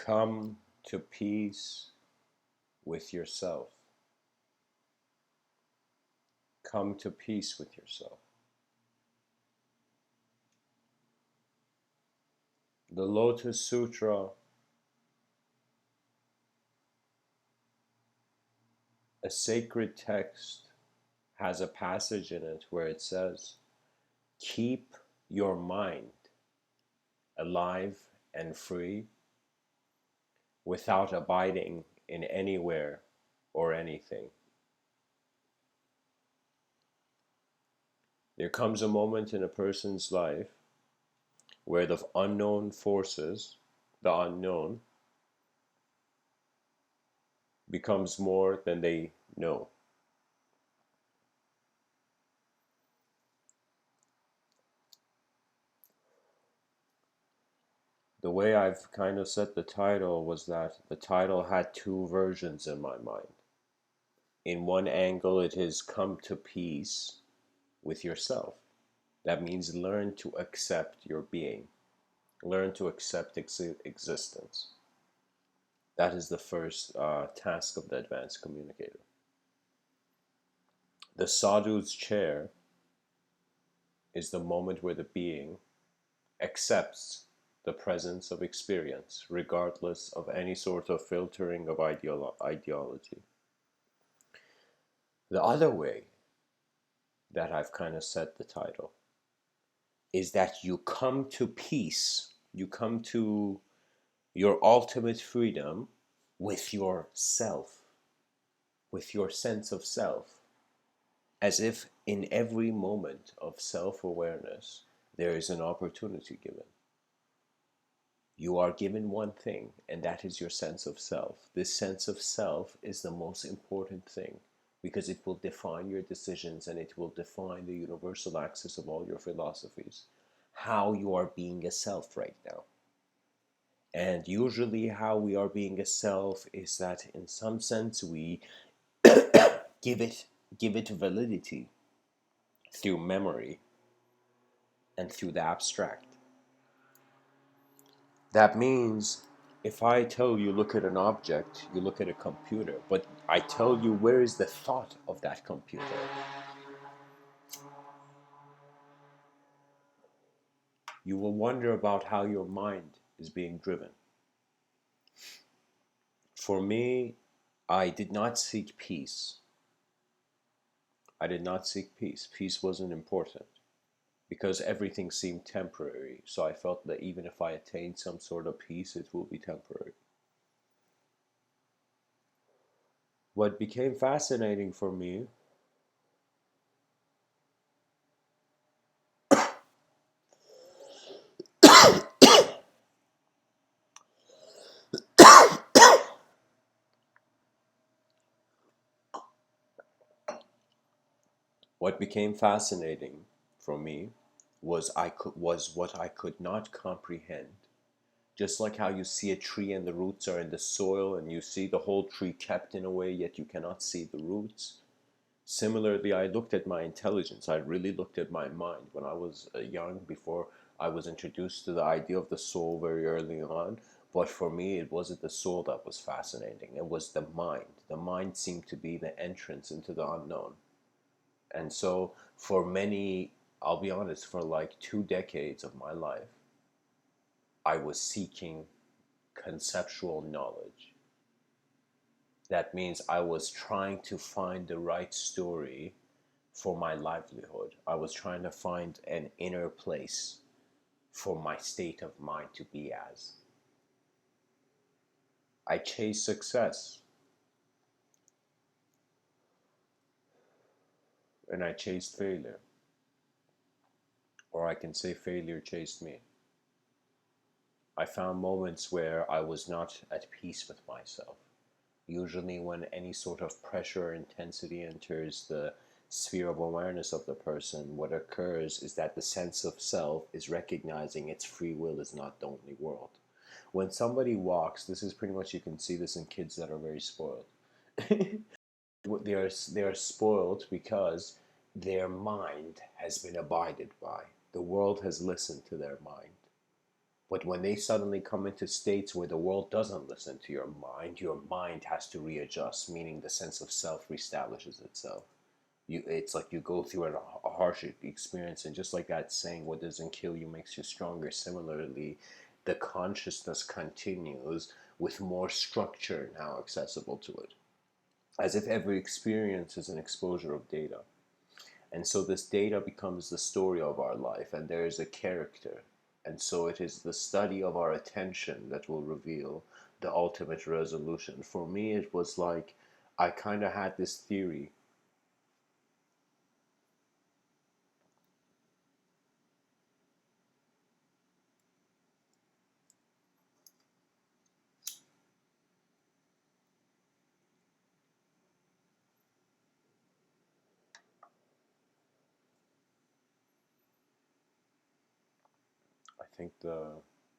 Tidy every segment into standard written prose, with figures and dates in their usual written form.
Come to peace with yourself. Come to peace with yourself. The Lotus Sutra, a sacred text, has a passage in it where it says, keep your mind alive and free without abiding in anywhere or anything. There comes a moment in a person's life where the unknown forces, the unknown, becomes more than they know. The way I've kind of set the title was that the title had two versions in my mind. In one angle, it is come to peace with yourself. That means learn to accept your being, learn to accept existence. That is the first task of the advanced communicator. The Sadhu's chair is the moment where the being accepts the presence of experience, regardless of any sort of filtering of ideology. The other way that I've kind of set the title is that you come to peace, you come to your ultimate freedom with yourself, with your sense of self, as if in every moment of self-awareness there is an opportunity given. You are given one thing, and that is your sense of self. This sense of self is the most important thing because it will define your decisions and it will define the universal axis of all your philosophies. How you are being a self right now. And usually how we are being a self is that in some sense we give it validity through memory and through the abstract. That means if I tell you look at an object, you look at a computer, but I tell you where is the thought of that computer. You will wonder about how your mind is being driven. For me, I did not seek peace. I did not seek peace. Peace wasn't important because everything seemed temporary. So I felt that even if I attained some sort of peace, it will be temporary. What became fascinating for me what became fascinating for me was what I could not comprehend. Just like how you see a tree and the roots are in the soil and you see the whole tree kept in a way, yet you cannot see the roots. Similarly, I looked at my intelligence. I really looked at my mind when I was young, before I was introduced to the idea of the soul very early on. But for me, it wasn't the soul that was fascinating. It was the mind. The mind seemed to be the entrance into the unknown. And so for many, I'll be honest, for like 2 decades of my life, I was seeking conceptual knowledge. That means I was trying to find the right story for my livelihood. I was trying to find an inner place for my state of mind to be as. I chased success. And I chased failure. Or I can say failure chased me. I found moments where I was not at peace with myself. Usually when any sort of pressure or intensity enters the sphere of awareness of the person, what occurs is that the sense of self is recognizing its free will is not the only world. When somebody walks, this is pretty much, you can see this in kids that are very spoiled. They are spoiled because their mind has been abided by. The world has listened to their mind. But when they suddenly come into states where the world doesn't listen to your mind has to readjust, meaning the sense of self reestablishes itself. It's like you go through a harsh experience, and just like that saying, what doesn't kill you makes you stronger. Similarly, the consciousness continues with more structure now accessible to it, as if every experience is an exposure of data. And so this data becomes the story of our life, and there is a character. And so it is the study of our attention that will reveal the ultimate resolution. For me, it was like I kind of had this theory. I think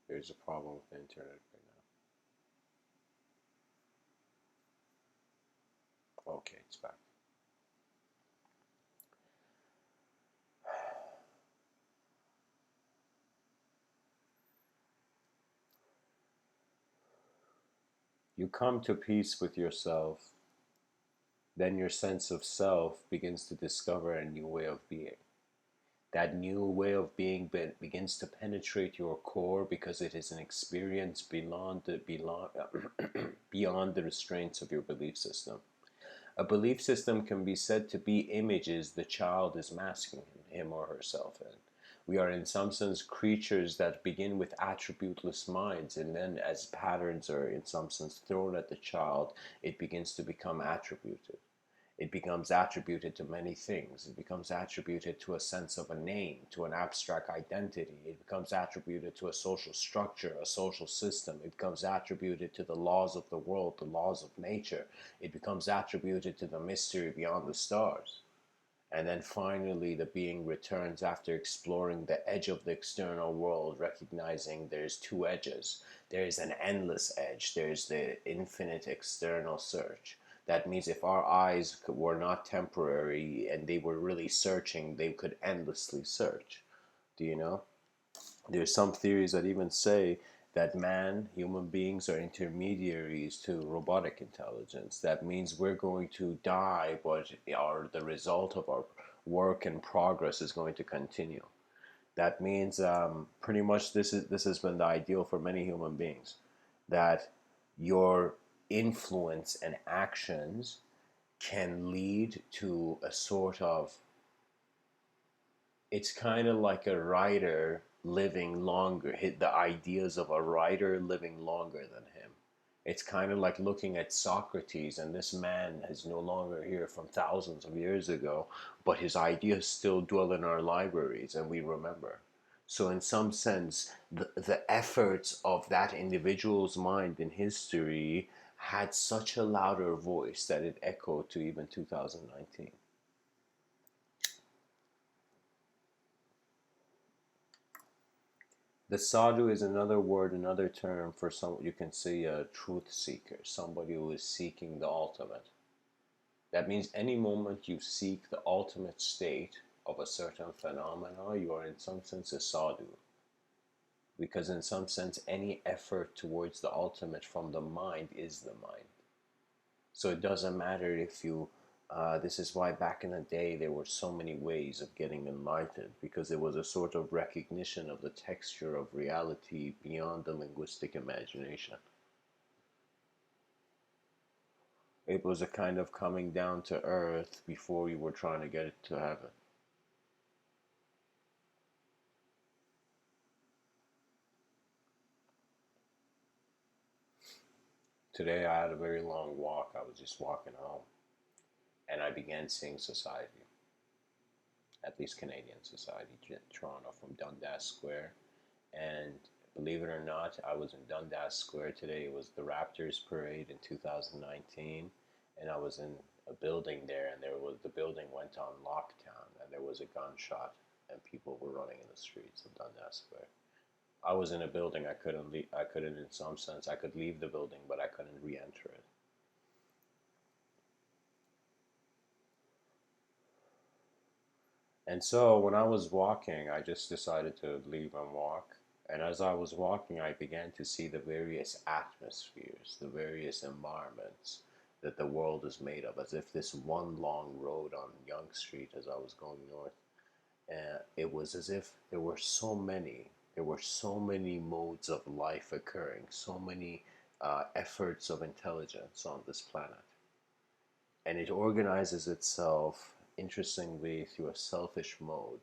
there's a problem with the internet right now. Okay, it's back. You come to peace with yourself, then your sense of self begins to discover a new way of being. That new way of being begins to penetrate your core because it is an experience beyond the restraints of your belief system. A belief system can be said to be images the child is masking him or herself in. We are in some sense creatures that begin with attributeless minds, and then as patterns are in some sense thrown at the child, it begins to become attributed. It becomes attributed to many things. It becomes attributed to a sense of a name, to an abstract identity. It becomes attributed to a social structure, a social system. It becomes attributed to the laws of the world, the laws of nature. It becomes attributed to the mystery beyond the stars. And then finally, the being returns after exploring the edge of the external world, recognizing there's two edges. There's an endless edge, there's the infinite external search. That means if our eyes were not temporary and they were really searching, they could endlessly search. Do you know? There's some theories that even say that human beings are intermediaries to robotic intelligence. That means we're going to die, but the result of our work and progress is going to continue. That means pretty much this has been the ideal for many human beings, that your influence and actions can lead to a sort of, it's kind of like a writer living longer, the ideas of a writer living longer than him. It's kind of like looking at Socrates, and this man is no longer here from thousands of years ago, but his ideas still dwell in our libraries and we remember. So, in some sense, the efforts of that individual's mind in history had such a louder voice that it echoed to even 2019. The sadhu is another word, another term for some. You can say a truth seeker, somebody who is seeking the ultimate. That means any moment you seek the ultimate state of a certain phenomena, you are in some sense a sadhu. Because in some sense, any effort towards the ultimate from the mind is the mind. So it doesn't matter if you, this is why back in the day there were so many ways of getting enlightened, because it was a sort of recognition of the texture of reality beyond the linguistic imagination. It was a kind of coming down to earth before you were trying to get it to heaven. Today I had a very long walk. I was just walking home and I began seeing society, at least Canadian society, Toronto, from Dundas Square. And believe it or not, I was in Dundas Square today. It was the Raptors parade in 2019, and I was in a building there, and the building went on lockdown, and there was a gunshot, and people were running in the streets of Dundas Square. I was in a building. I couldn't leave. I couldn't, in some sense, I could leave the building, but I couldn't re-enter it. And so when I was walking, I just decided to leave and walk. And as I was walking, I began to see the various atmospheres, the various environments that the world is made of, as if this one long road on Yonge Street as I was going north. It was as if there were so many modes of life occurring, so many efforts of intelligence on this planet. And it organizes itself, interestingly, through a selfish mode,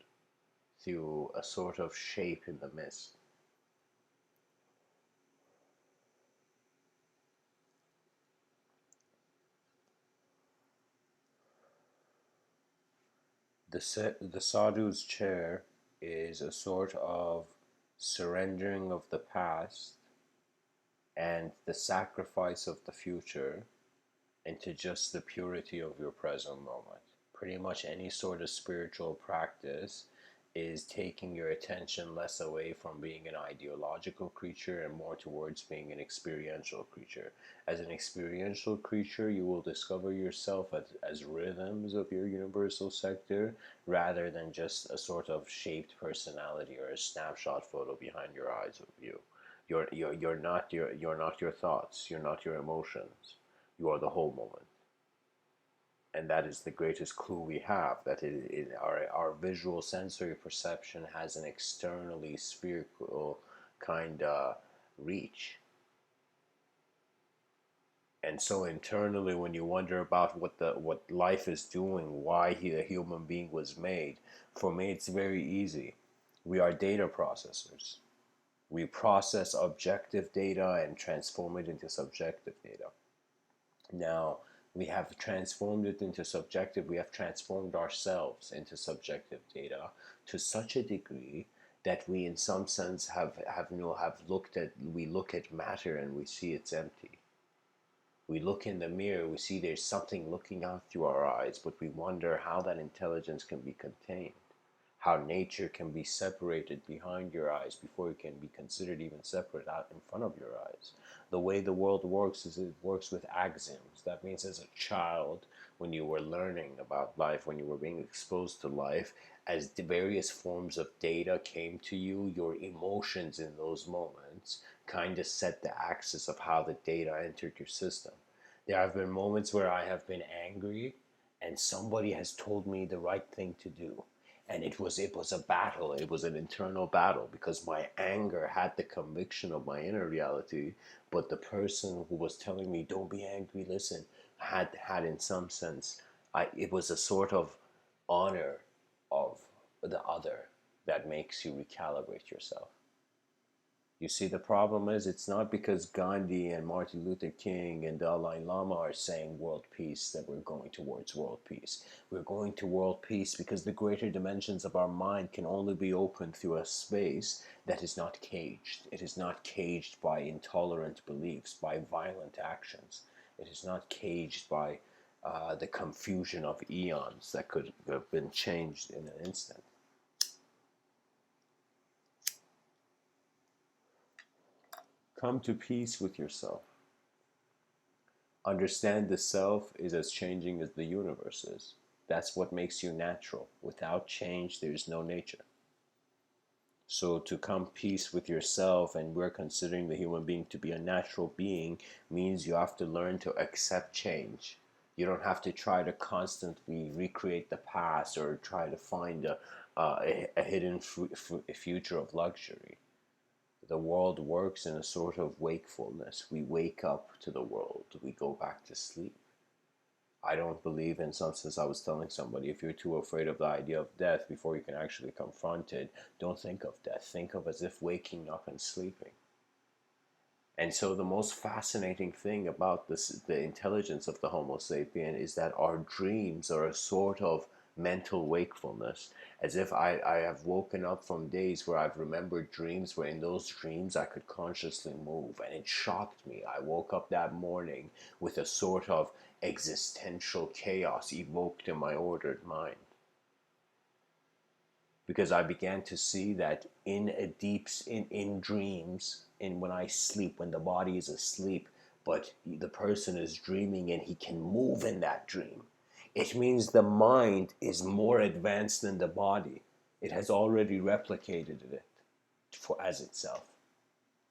through a sort of shape in the mist. The Sadhu's chair is a sort of surrendering of the past and the sacrifice of the future into just the purity of your present moment. Pretty much any sort of spiritual practice is taking your attention less away from being an ideological creature and more towards being an experiential creature. As an experiential creature, you will discover yourself as rhythms of your universal sector rather than just a sort of shaped personality or a snapshot photo behind your eyes of you. You're not your thoughts, you're not your emotions, you are the whole moment. And that is the greatest clue we have, that our visual sensory perception has an externally spherical kind of reach. And so internally, when you wonder about what life is doing, why the human being was made, for me it's very easy. We are data processors. We process objective data and transform it into subjective data. Now, we have transformed it into subjective, we have transformed ourselves into subjective data to such a degree that we in some sense we look at matter and we see it's empty. We look in the mirror, we see there's something looking out through our eyes, but we wonder how that intelligence can be contained, how nature can be separated behind your eyes before it can be considered even separate out in front of your eyes. The way the world works is it works with axioms. That means as a child, when you were learning about life, when you were being exposed to life, as the various forms of data came to you, your emotions in those moments kind of set the axis of how the data entered your system. There have been moments where I have been angry and somebody has told me the right thing to do, and it was a battle. It was an internal battle because my anger had the conviction of my inner reality, but the person who was telling me don't be angry, listen, had in some sense, it was a sort of honor of the other that makes you recalibrate yourself. You see, the problem is it's not because Gandhi and Martin Luther King and Dalai Lama are saying world peace that we're going towards world peace. We're going to world peace because the greater dimensions of our mind can only be opened through a space that is not caged. It is not caged by intolerant beliefs, by violent actions. It is not caged by the confusion of eons that could have been changed in an instant. Come to peace with yourself. Understand the self is as changing as the universe is. That's what makes you natural. Without change, there is no nature. So to come peace with yourself, and we're considering the human being to be a natural being, means you have to learn to accept change. You don't have to try to constantly recreate the past or try to find a hidden future of luxury. The world works in a sort of wakefulness. We wake up to the world. We go back to sleep. I don't believe, in some sense, I was telling somebody, if you're too afraid of the idea of death before you can actually confront it, don't think of death. Think of as if waking up and sleeping. And so the most fascinating thing about this, the intelligence of the Homo sapien, is that our dreams are a sort of mental wakefulness, as if I have woken up from days where I've remembered dreams where in those dreams I could consciously move, and it shocked me. I woke up that morning with a sort of existential chaos evoked in my ordered mind, because I began to see that in dreams, in when I sleep, when the body is asleep, but the person is dreaming and he can move in that dream. It means the mind is more advanced than the body. It has already replicated it. for as itself.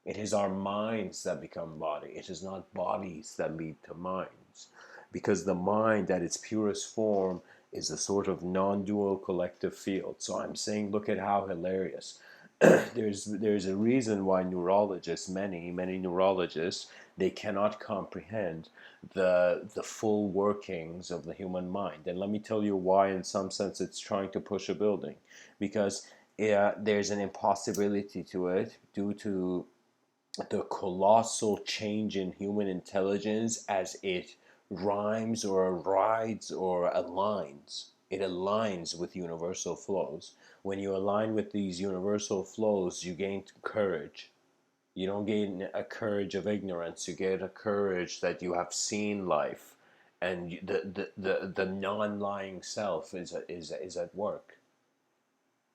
It is our minds that become body. It is not bodies that lead to minds. Because the mind at its purest form is a sort of non-dual collective field. So I'm saying, look at how hilarious. There's a reason why neurologists, many neurologists, they cannot comprehend the full workings of the human mind. And let me tell you why. In some sense, it's trying to push a building, because there's an impossibility to it due to the colossal change in human intelligence as it rhymes or rides or aligns. It aligns with universal flows. When you align with these universal flows, you gain courage. You don't gain a courage of ignorance. You get a courage that you have seen life, and the non-lying self is at work.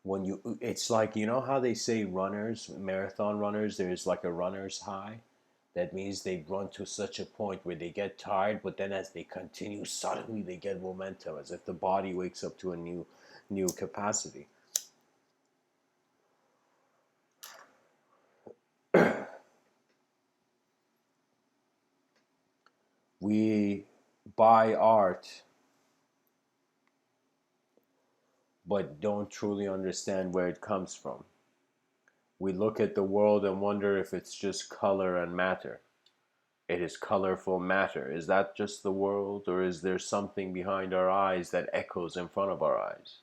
When you, it's like, you know how they say runners, marathon runners, there's like a runner's high. That means they run to such a point where they get tired, but then as they continue, suddenly they get momentum, as if the body wakes up to a new capacity. We buy art but don't truly understand where it comes from. We look at the world and wonder if it's just color and matter. It is colorful matter. Is that just the world, or is there something behind our eyes that echoes in front of our eyes?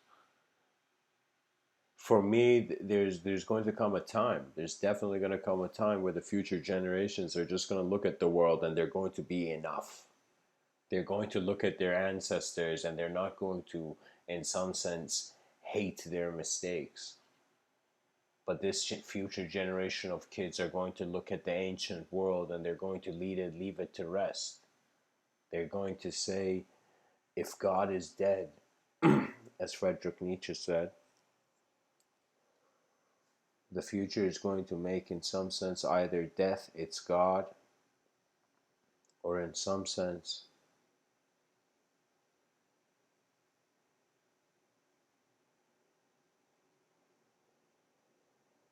For me, there's going to come a time. There's definitely going to come a time where the future generations are just going to look at the world and they're going to be enough. They're going to look at their ancestors and they're not going to, in some sense, hate their mistakes. But this future generation of kids are going to look at the ancient world and they're going to leave it to rest. They're going to say, if God is dead, as Friedrich Nietzsche said, the future is going to make, in some sense, either death its God, or in some sense,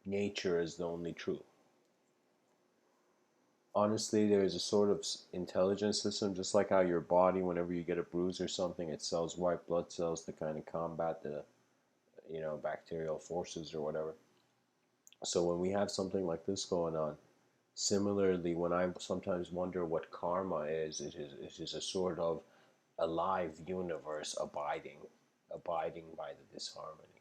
nature is the only truth. Honestly, there is a sort of intelligence system, just like how your body, whenever you get a bruise or something, it sells white blood cells to kind of combat the, bacterial forces or whatever. So when we have something like this going on, similarly, when I sometimes wonder what karma is, it is a sort of a live universe abiding by the disharmony.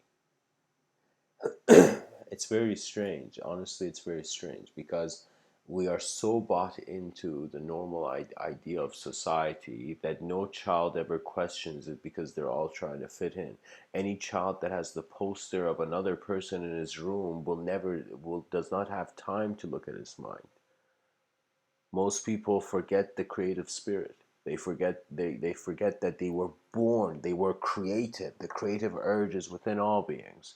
It's very strange. Honestly, it's very strange because we are so bought into the normal idea of society that no child ever questions it because they're all trying to fit in. Any child that has the poster of another person in his room does not have time to look at his mind. Most people forget the creative spirit. They forget that they were born, they were creative. The creative urge is within all beings.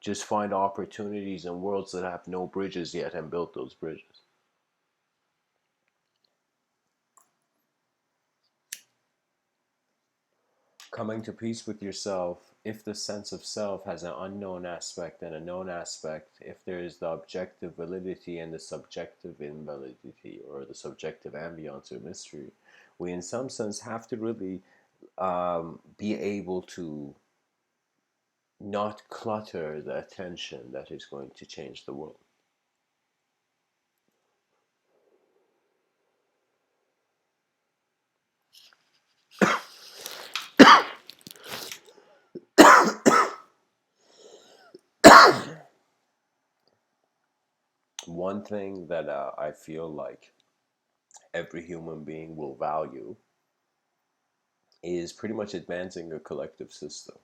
Just find opportunities in worlds that have no bridges yet and build those bridges. Coming to peace with yourself, if the sense of self has an unknown aspect and a known aspect, if there is the objective validity and the subjective invalidity, or the subjective ambiance or mystery, we in some sense have to really be able to not clutter the attention that is going to change the world. One thing that I feel like every human being will value is pretty much advancing a collective system.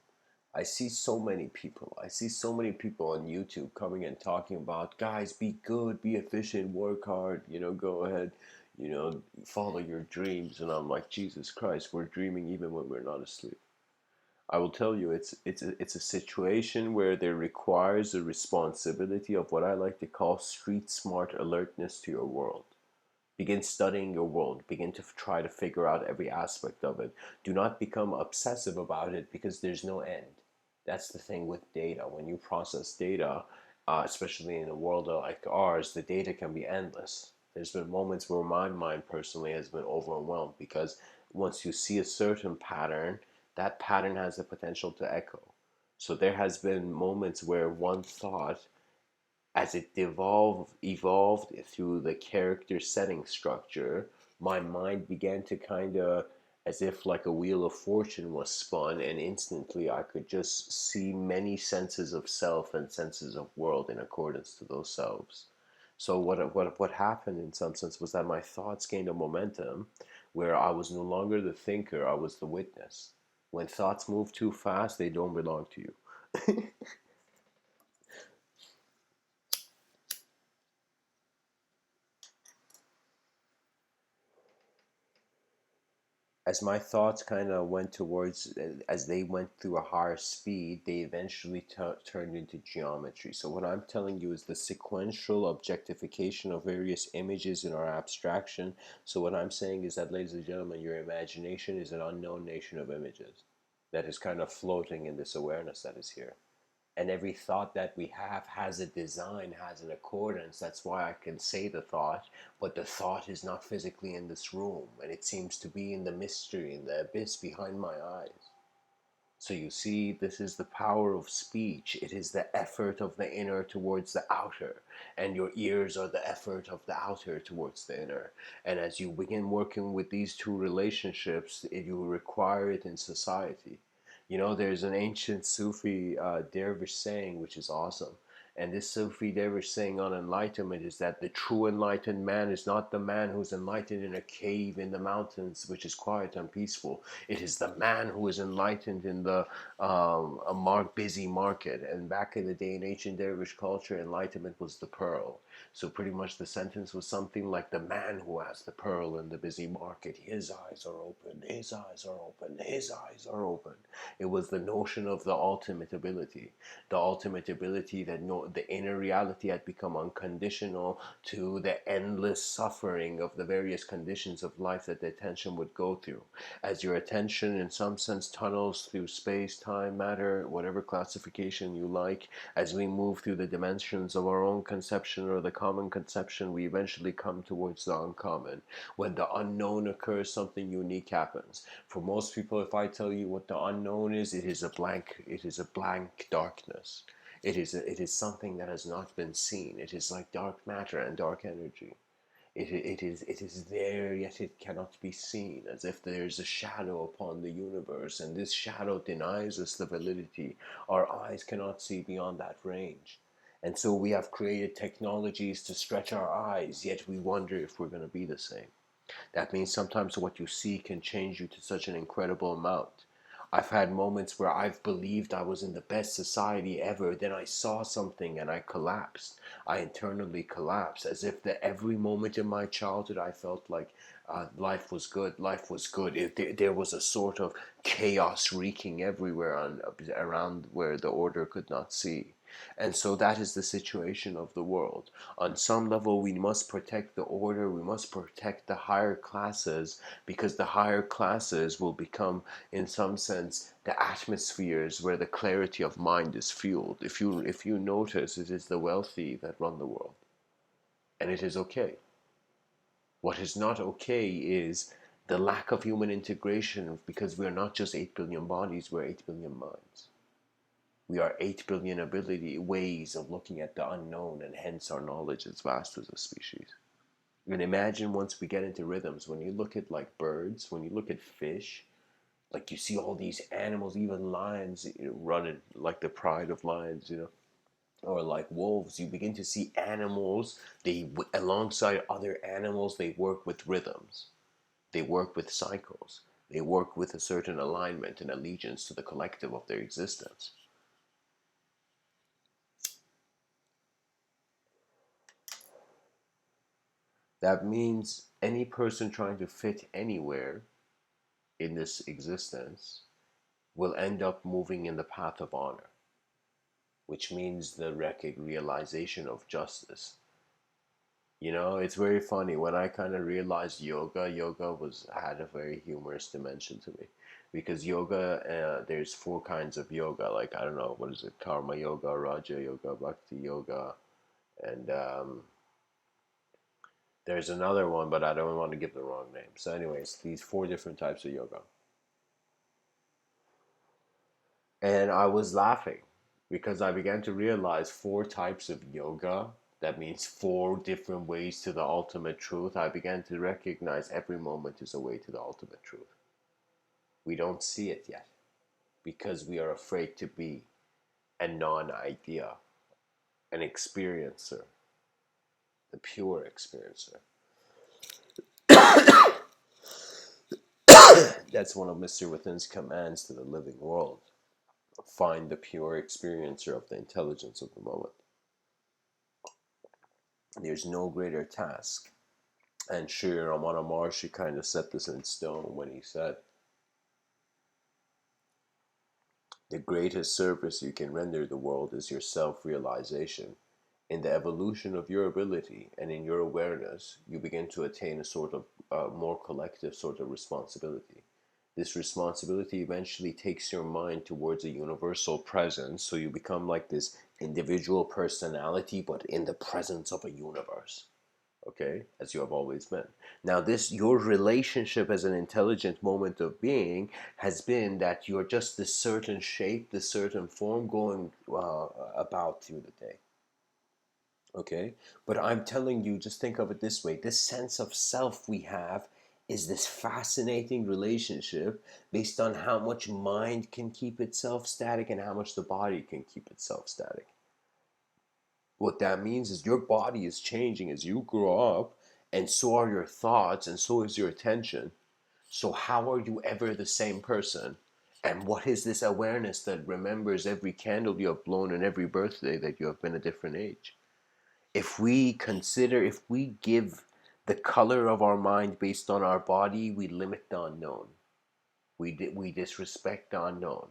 I see so many people on YouTube coming and talking about, guys, be good, be efficient, work hard, go ahead, follow your dreams. And I'm like, Jesus Christ, we're dreaming even when we're not asleep. I will tell you, it's a situation where there requires a responsibility of what I like to call street smart alertness to your world. Begin studying your world. Begin to try to figure out every aspect of it. Do not become obsessive about it because there's no end. That's the thing with data. When you process data, especially in a world like ours, the data can be endless. There's been moments where my mind personally has been overwhelmed because once you see a certain pattern, that pattern has the potential to echo. So there has been moments where one thought, as it evolved through the character setting structure, my mind began to kind of, as if like a wheel of fortune was spun, and instantly I could just see many senses of self and senses of world in accordance to those selves. So what happened in some sense was that my thoughts gained a momentum where I was no longer the thinker, I was the witness. When thoughts move too fast, they don't belong to you. As my thoughts kind of went towards, as they went through a higher speed, they eventually turned into geometry. So what I'm telling you is the sequential objectification of various images in our abstraction. So what I'm saying is that, ladies and gentlemen, your imagination is an unknown nation of images that is kind of floating in this awareness that is here. And every thought that we have has a design, has an accordance. That's why I can say the thought, but the thought is not physically in this room, and it seems to be in the mystery, in the abyss behind my eyes. So you see, this is the power of speech. It is the effort of the inner towards the outer, and your ears are the effort of the outer towards the inner. And as you begin working with these two relationships, you require it in society. You know, there's an ancient Sufi dervish saying, which is awesome. And this Sufi dervish saying on enlightenment is that the true enlightened man is not the man who's enlightened in a cave in the mountains, which is quiet and peaceful. It is the man who is enlightened in the busy market. And back in the day in ancient dervish culture, enlightenment was the pearl. So pretty much the sentence was something like, the man who has the pearl in the busy market, his eyes are open, his eyes are open, his eyes are open. It was the notion of the ultimate ability that the inner reality had become unconditional to the endless suffering of the various conditions of life that the attention would go through. As your attention, in some sense, tunnels through space, time, matter, whatever classification you like, as we move through the dimensions of our own conception or the common conception, we eventually come towards the uncommon. When the unknown occurs, something unique happens. For most people, if I tell you what the unknown is, it is a blank darkness. It is something that has not been seen. It is like dark matter and dark energy. It is there, yet it cannot be seen, as if there is a shadow upon the universe, and this shadow denies us the validity. Our eyes cannot see beyond that range. And so we have created technologies to stretch our eyes, yet we wonder if we're going to be the same. That means sometimes what you see can change you to such an incredible amount. I've had moments where I've believed I was in the best society ever, then I saw something and I collapsed. I internally collapsed, as if that every moment in my childhood I felt like life was good, life was good. There was a sort of chaos wreaking everywhere around where the order could not see. And so that is the situation of the world. On some level, we must protect the order, we must protect the higher classes, because the higher classes will become, in some sense, the atmospheres where the clarity of mind is fueled. If you notice, it is the wealthy that run the world. And it is okay. What is not okay is the lack of human integration, because we're not just 8 billion bodies, we're 8 billion minds. We are 8 billion ways of looking at the unknown, and hence our knowledge is vast as a species. And imagine once we get into rhythms, when you look at like birds, when you look at fish, like you see all these animals, even lions, running like the pride of lions, or like wolves, you begin to see animals, alongside other animals, they work with rhythms. They work with cycles. They work with a certain alignment and allegiance to the collective of their existence. That means any person trying to fit anywhere in this existence will end up moving in the path of honor, which means the realization of justice. You know, it's very funny when I kind of realized yoga was had a very humorous dimension to me, because yoga, there's four kinds of yoga. Like, I don't know, what is it? Karma yoga, Raja yoga, Bhakti yoga, and there's another one, but I don't want to give the wrong name. So, anyways, these four different types of yoga, and I was laughing because I began to realize four types of yoga. That means four different ways to the ultimate truth. I began to recognize every moment is a way to the ultimate truth. We don't see it yet because we are afraid to be a non idea, an experiencer, the pure experiencer. That's one of Mr. Within's commands to the living world. Find the pure experiencer of the intelligence of the moment. There's no greater task. And Sri Ramana Maharshi kind of set this in stone when he said, the greatest service you can render the world is your self-realization. In the evolution of your ability and in your awareness, you begin to attain a sort of more collective sort of responsibility. This responsibility eventually takes your mind towards a universal presence, so you become like this individual personality, but in the presence of a universe. Okay, as you have always been. Now, this, your relationship as an intelligent moment of being has been that you're just this certain shape, this certain form going about through the day. Okay, but I'm telling you, just think of it this way: this sense of self we have is this fascinating relationship based on how much mind can keep itself static and how much the body can keep itself static. What that means is your body is changing as you grow up, and so are your thoughts, and so is your attention. So, how are you ever the same person? And what is this awareness that remembers every candle you have blown and every birthday that you have been a different age? If we consider, if we give the color of our mind based on our body, we limit the unknown. We disrespect the unknown.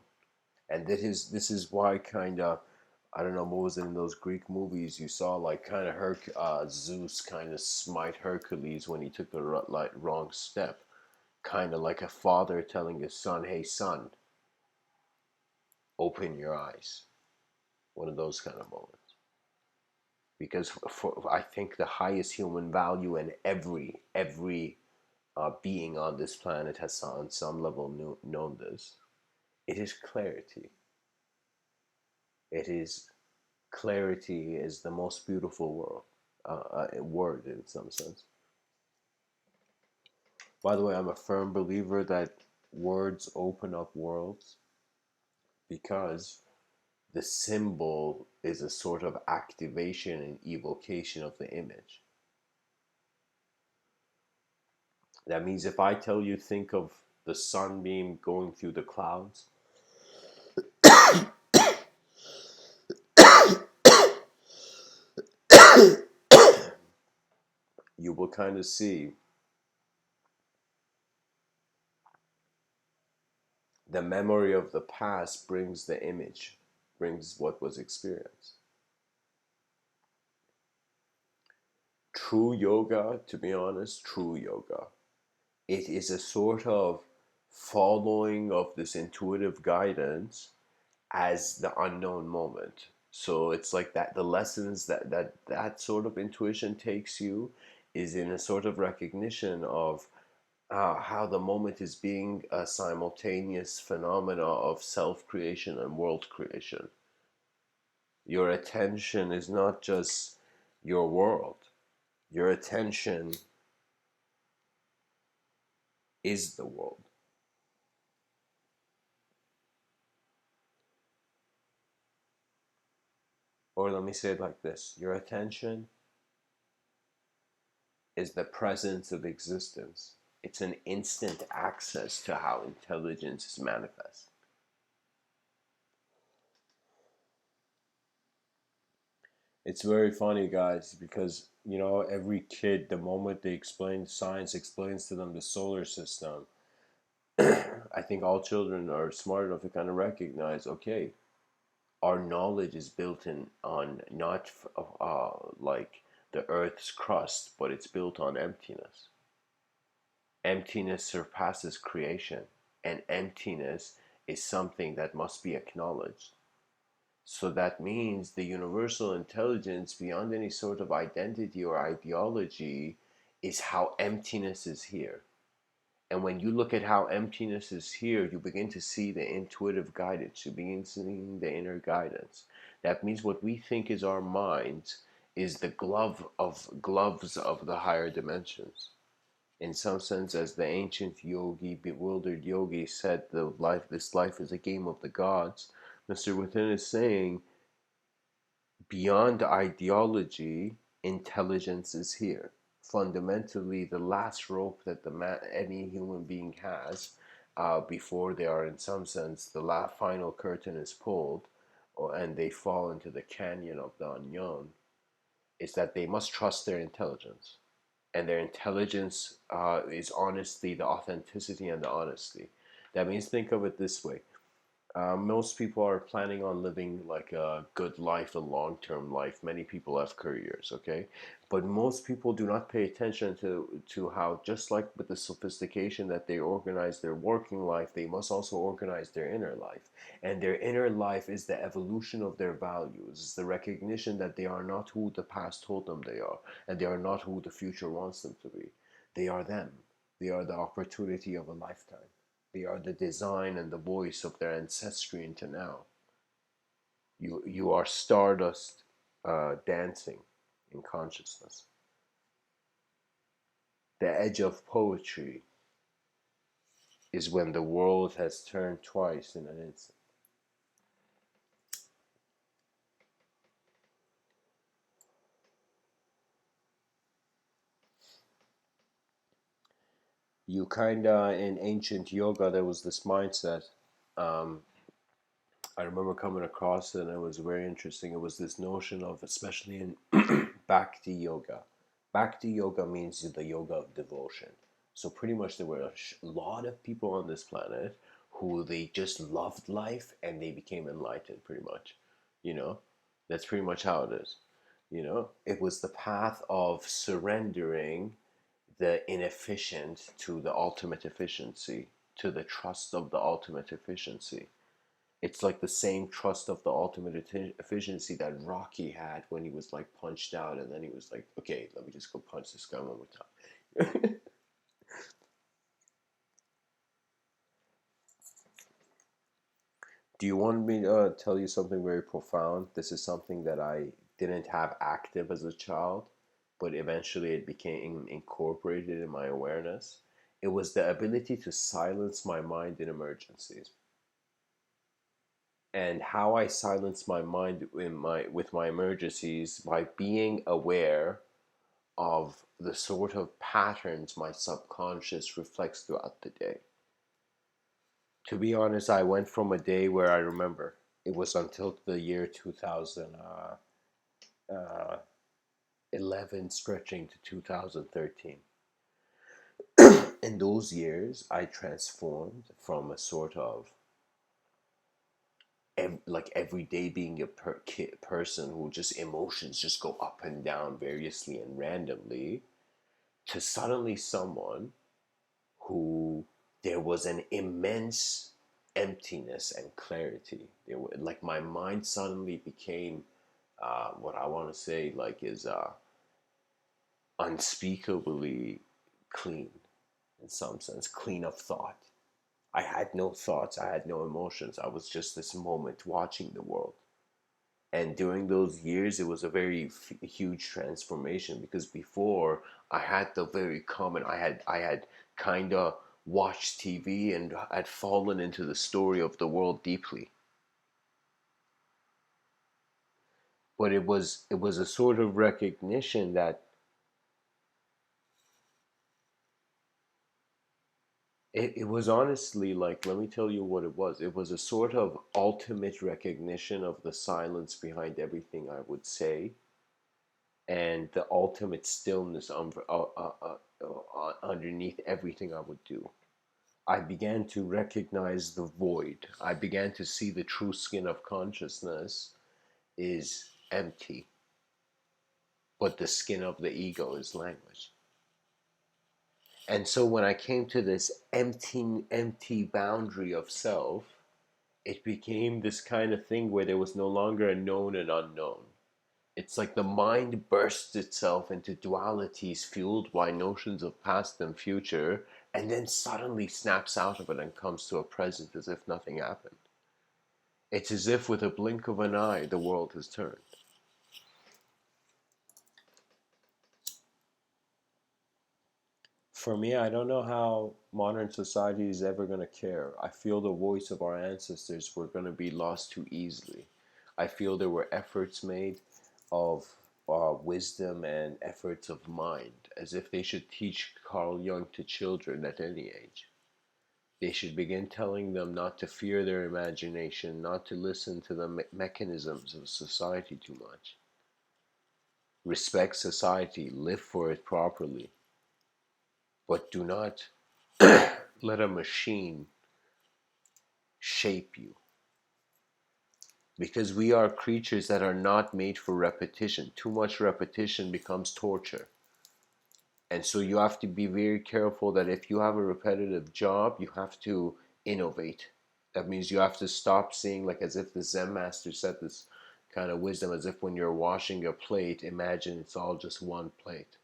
And this is why kind of, I don't know, what was it in those Greek movies you saw, like kind of Zeus kind of smite Hercules when he took the like wrong step, kind of like a father telling his son, "Hey son, open your eyes." One of those kind of moments. Because I think the highest human value in every being on this planet has on some level known this. It is clarity. It is clarity is the most beautiful word in some sense. By the way, I'm a firm believer that words open up worlds because the symbol is a sort of activation and evocation of the image. That means if I tell you, think of the sunbeam going through the clouds, you will kind of see the memory of the past brings the image, brings what was experienced. True yoga, to be honest, true yoga, it is a sort of following of this intuitive guidance as the unknown moment. So it's like that the lessons that sort of intuition takes you is in a sort of recognition of how the moment is being a simultaneous phenomena of self creation and world creation. Your attention is not just your world. Your attention is the world. Or let me say it like this: your attention is the presence of existence. It's an instant access to how intelligence is manifest. It's very funny, guys, because every kid, the moment they explain science, explains to them the solar system, I think all children are smart enough to kind of recognize, okay, our knowledge is built in on not like the earth's crust, but it's built on emptiness. Emptiness surpasses creation, and emptiness is something that must be acknowledged. So that means the universal intelligence beyond any sort of identity or ideology is how emptiness is here. And when you look at how emptiness is here, you begin to see the intuitive guidance. You begin seeing the inner guidance. That means what we think is our minds is the gloves of the higher dimensions. In some sense, as the ancient yogi, bewildered yogi said, this life is a game of the gods. Mr. Within is saying, beyond ideology, intelligence is here. Fundamentally, the last rope that any human being has before they are, in some sense, the final curtain is pulled, and they fall into the canyon of the unknown, is that they must trust their intelligence. And their intelligence is honestly the authenticity and the honesty. That means, think of it this way. Most people are planning on living like a good life, a long-term life. Many people have careers, okay? But most people do not pay attention to how, just like with the sophistication that they organize their working life, they must also organize their inner life. And their inner life is the evolution of their values. It's the recognition that they are not who the past told them they are, and they are not who the future wants them to be. They are them. They are the opportunity of a lifetime. They are the design and the voice of their ancestry into now. You are stardust dancing in consciousness. The edge of poetry is when the world has turned twice in an instant. You kinda, in ancient yoga, there was this mindset. Um, I remember coming across it, and it was very interesting. It was this notion of, especially in Bhakti yoga. Bhakti yoga means the yoga of devotion. So pretty much there were a lot of people on this planet who they just loved life and they became enlightened, pretty much. You know, that's pretty much how it is. You know, it was the path of surrendering the inefficient to the ultimate efficiency, to the trust of the ultimate efficiency. It's like the same trust of the ultimate efficiency that Rocky had when he was like punched out, and then he was like, okay, let me just go punch this guy one more time. Do you want me to tell you something very profound? This is something that I didn't have active as a child, but eventually it became incorporated in my awareness. It was the ability to silence my mind in emergencies. And how I silence my mind with my emergencies by being aware of the sort of patterns my subconscious reflects throughout the day. To be honest, I went from a day where I remember it was until the year 2011, stretching to 2013. In those years, I transformed from a sort of like every day being a person who just emotions just go up and down variously and randomly, to suddenly someone who there was an immense emptiness and clarity. There were, like, my mind suddenly became what I want to say like is unspeakably clean, in some sense, clean of thought. I had no thoughts, I had no emotions. I was just this moment watching the world. And during those years, it was a very huge transformation, because before I had the very common, I had kind of watched TV and had fallen into the story of the world deeply. But it was a sort of recognition that it was honestly, like, let me tell you what it was. It was a sort of ultimate recognition of the silence behind everything I would say, and the ultimate stillness underneath everything I would do. I began to recognize the void. I began to see the true skin of consciousness is empty. but the skin of the ego is language. And so when I came to this empty boundary of self, it became this kind of thing where there was no longer a known and unknown. It's like the mind bursts itself into dualities fueled by notions of past and future, and then suddenly snaps out of it and comes to a present as if nothing happened. It's as if with a blink of an eye the world has turned. For me, I don't know how modern society is ever going to care. I feel the voice of our ancestors were going to be lost too easily. I feel there were efforts made of wisdom and efforts of mind, as if they should teach Carl Jung to children at any age. They should begin telling them not to fear their imagination, not to listen to the mechanisms of society too much. Respect society, live for it properly, but do not let a machine shape you. Because we are creatures that are not made for repetition. Too much repetition becomes torture. And so you have to be very careful that if you have a repetitive job, you have to innovate. That means you have to stop seeing, like, as if the Zen master said this kind of wisdom, as if when you're washing a plate, imagine it's all just one plate.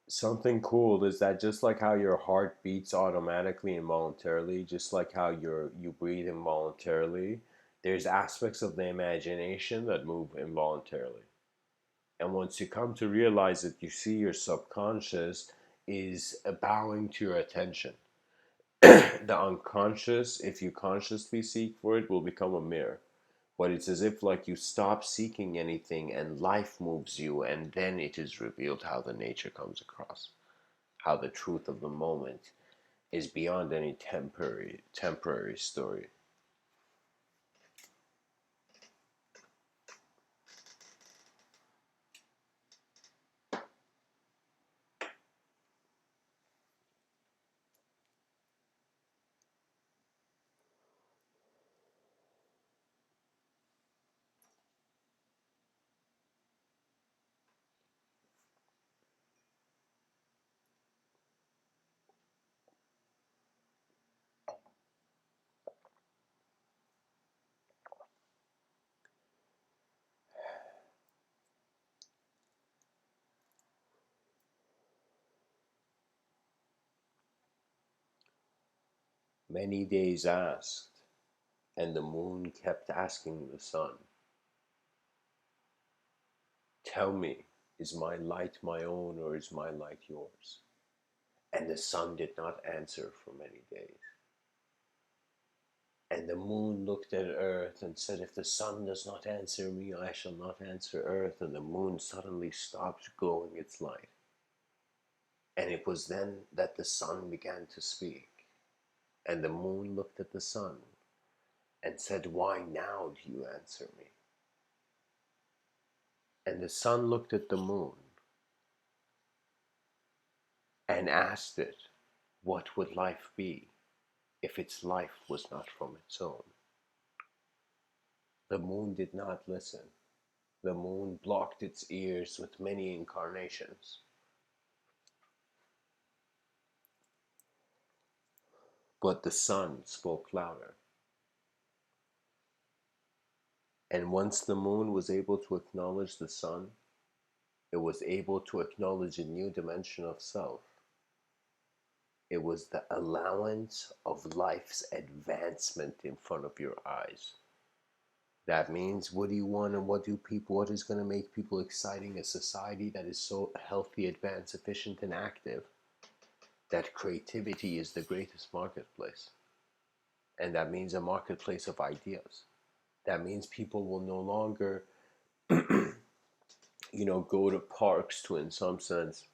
Something cool is that just like how your heart beats automatically involuntarily, just like how you breathe involuntarily, there's aspects of the imagination that move involuntarily. And once you come to realize it, you see your subconscious is bowing to your attention. The unconscious, if you consciously seek for it, will become a mirror. But it's as if like you stop seeking anything and life moves you, and then it is revealed how the nature comes across, how the truth of the moment is beyond any temporary story. Many days asked, and the moon kept asking the sun, "Tell me, is my light my own or is my light yours?" And the sun did not answer for many days. And the moon looked at earth and said, "If the sun does not answer me, I shall not answer earth." And the moon suddenly stopped glowing its light. And it was then that the sun began to speak. And the moon looked at the sun and said, "Why now do you answer me?" And the sun looked at the moon and asked it, what would life be if its life was not from its own? The moon did not listen. The moon blocked its ears with many incarnations. But the sun spoke louder. And once the moon was able to acknowledge the sun, it was able to acknowledge a new dimension of self. It was the allowance of life's advancement in front of your eyes. That means, what do you want and what is going to make people exciting? A society that is so healthy, advanced, efficient, and active that creativity is the greatest marketplace. And that means a marketplace of ideas. That means people will no longer, go to parks to, in some sense,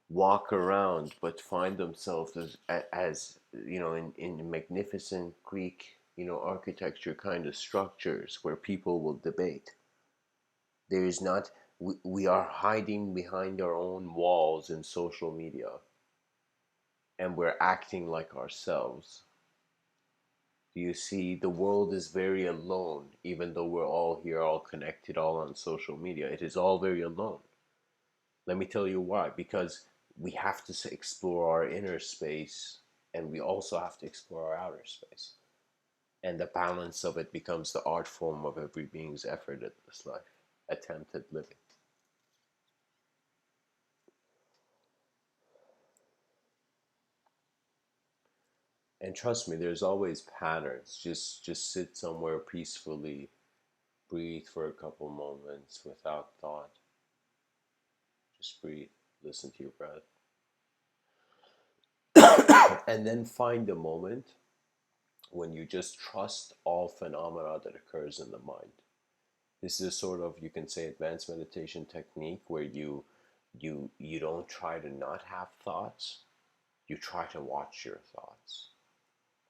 walk around, but find themselves as in magnificent Greek architecture kind of structures where people will debate. There is not, we are hiding behind our own walls in social media, and we're acting like ourselves. Do you see? The world is very alone, even though we're all here, all connected, all on social media. It is all very alone. Let me tell you why. Because we have to explore our inner space, and we also have to explore our outer space. And the balance of it becomes the art form of every being's effort at this life, attempt at living. And trust me, there's always patterns. Just sit somewhere peacefully, breathe for a couple moments without thought. Just breathe, listen to your breath, and then find a moment when you just trust all phenomena that occurs in the mind. This is a sort of, you can say, advanced meditation technique where you don't try to not have thoughts. You try to watch your thoughts.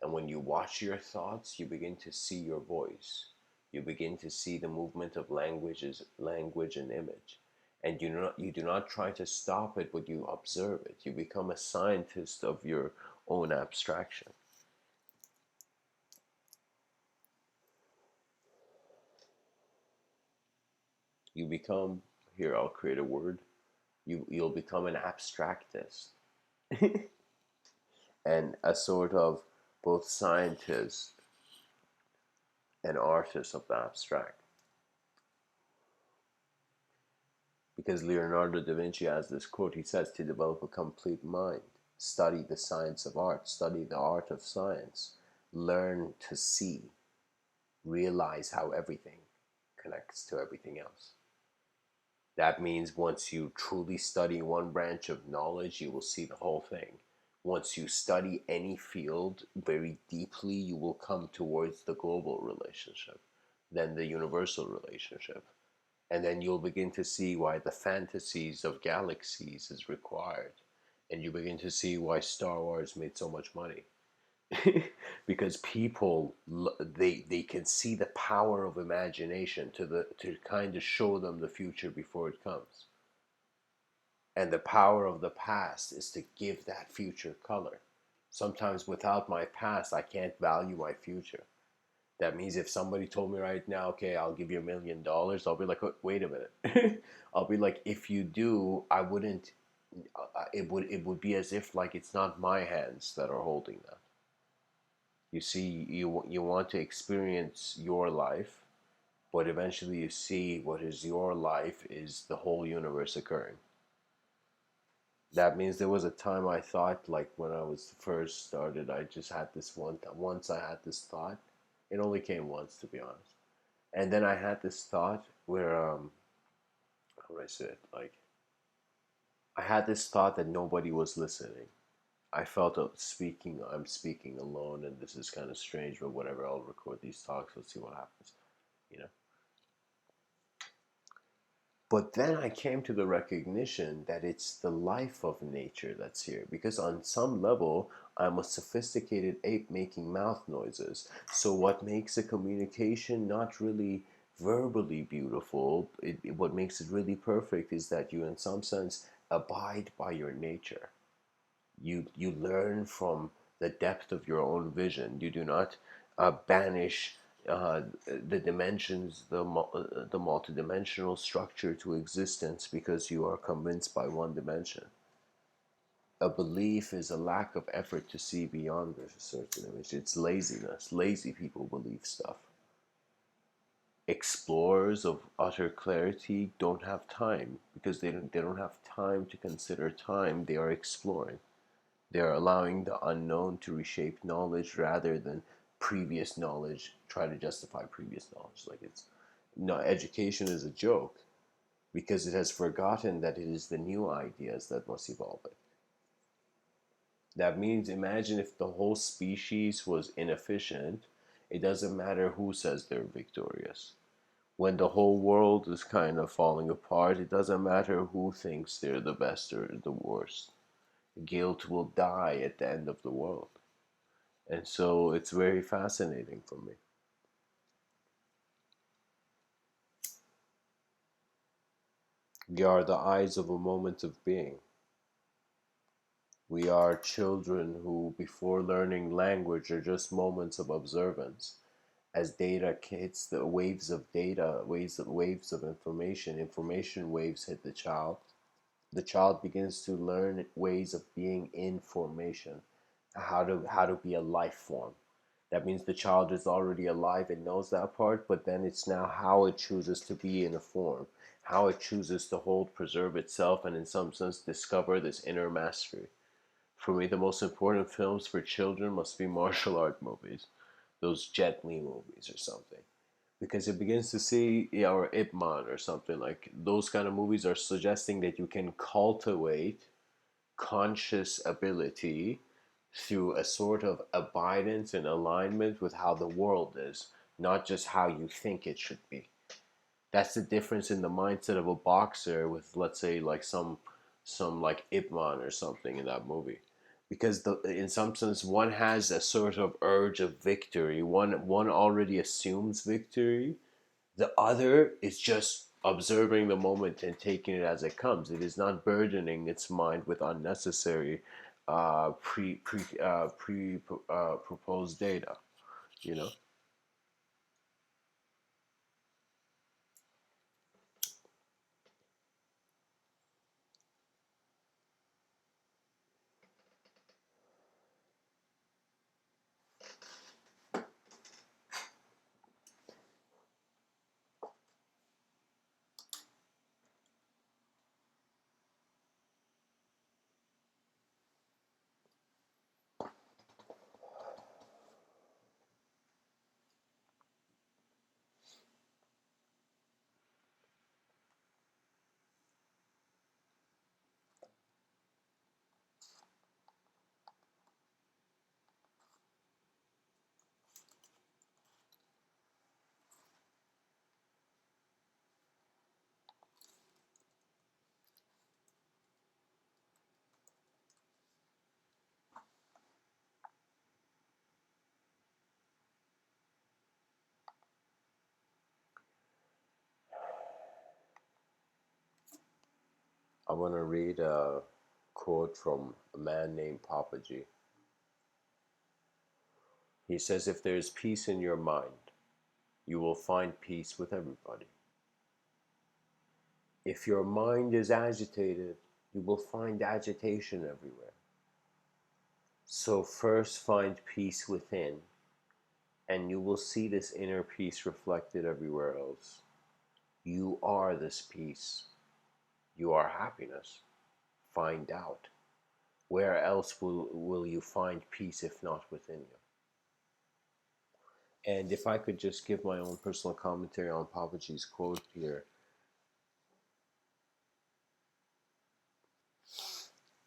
And when you watch your thoughts, you begin to see your voice. You begin to see the movement of language and image. And you do not try to stop it, but you observe it. You become a scientist of your own abstraction. You become, here I'll create a word, you'll become an abstractist and a sort of both scientist and artist of the abstract. Because Leonardo da Vinci has this quote, he says, to develop a complete mind, study the science of art, study the art of science, learn to see, realize how everything connects to everything else. That means once you truly study one branch of knowledge, you will see the whole thing. Once you study any field very deeply, you will come towards the global relationship, then the universal relationship. And then you'll begin to see why the fantasies of galaxies is required. And you begin to see why Star Wars made so much money. Because people, they can see the power of imagination to kind of show them the future before it comes. And the power of the past is to give that future color. Sometimes without my past, I can't value my future. That means if somebody told me right now, okay, I'll give you $1 million, I'll be like, wait a minute. I'll be like, if you do, I wouldn't. It would be as if like it's not my hands that are holding that. You see, you want to experience your life, but eventually you see what is your life is the whole universe occurring. That means there was a time I thought, like when I was first started, I just had this once I had this thought. It only came once, to be honest. And then I had this thought where, how do I say it? Like, I had this thought that nobody was listening. I felt I'm speaking alone, and this is kind of strange, but whatever, I'll record these talks, let's see what happens, you know? But then I came to the recognition that it's the life of nature that's here. Because on some level, I'm a sophisticated ape making mouth noises. So what makes a communication not really verbally beautiful, what makes it really perfect is that you, in some sense, abide by your nature. You learn from the depth of your own vision. You do not banish the dimensions, the multidimensional structure to existence because you are convinced by one dimension. A belief is a lack of effort to see beyond a certain image. It's laziness. Lazy people believe stuff. Explorers of utter clarity don't have time because they don't have time to consider time. They are exploring. They are allowing the unknown to reshape knowledge rather than previous knowledge try to justify previous knowledge. Like it's no, education is a joke because it has forgotten that it is the new ideas that must evolve it. That means imagine if the whole species was inefficient, it doesn't matter who says they're victorious. When the whole world is kind of falling apart, it doesn't matter who thinks they're the best or the worst. Guilt will die at the end of the world. And so it's very fascinating for me. We are the eyes of a moment of being. We are children who, before learning language, are just moments of observance. As data hits the waves of data, waves of information, information waves hit the child begins to learn ways of being in formation, how to be a life form. That means the child is already alive and knows that part, but then it's now how it chooses to be in a form, how it chooses to hold, preserve itself, and in some sense discover this inner mastery. For me, the most important films for children must be martial art movies, those Jet Li movies or something, because it begins to see, yeah, or Ip Man or something like those kind of movies are suggesting that you can cultivate conscious ability through a sort of abidance and alignment with how the world is, not just how you think it should be. That's the difference in the mindset of a boxer with, let's say, like some like Ip Man or something in that movie, because in some sense one has a sort of urge of victory. One already assumes victory. The other is just observing the moment and taking it as it comes. It is not burdening its mind with unnecessary pre proposed data. You know. I want to read a quote from a man named Papaji. He says, "If there is peace in your mind, you will find peace with everybody. If your mind is agitated, you will find agitation everywhere. So first find peace within, and you will see this inner peace reflected everywhere else. You are this peace. You are happiness. Find out. Where else will you find peace if not within you?" And if I could just give my own personal commentary on Papaji's quote here,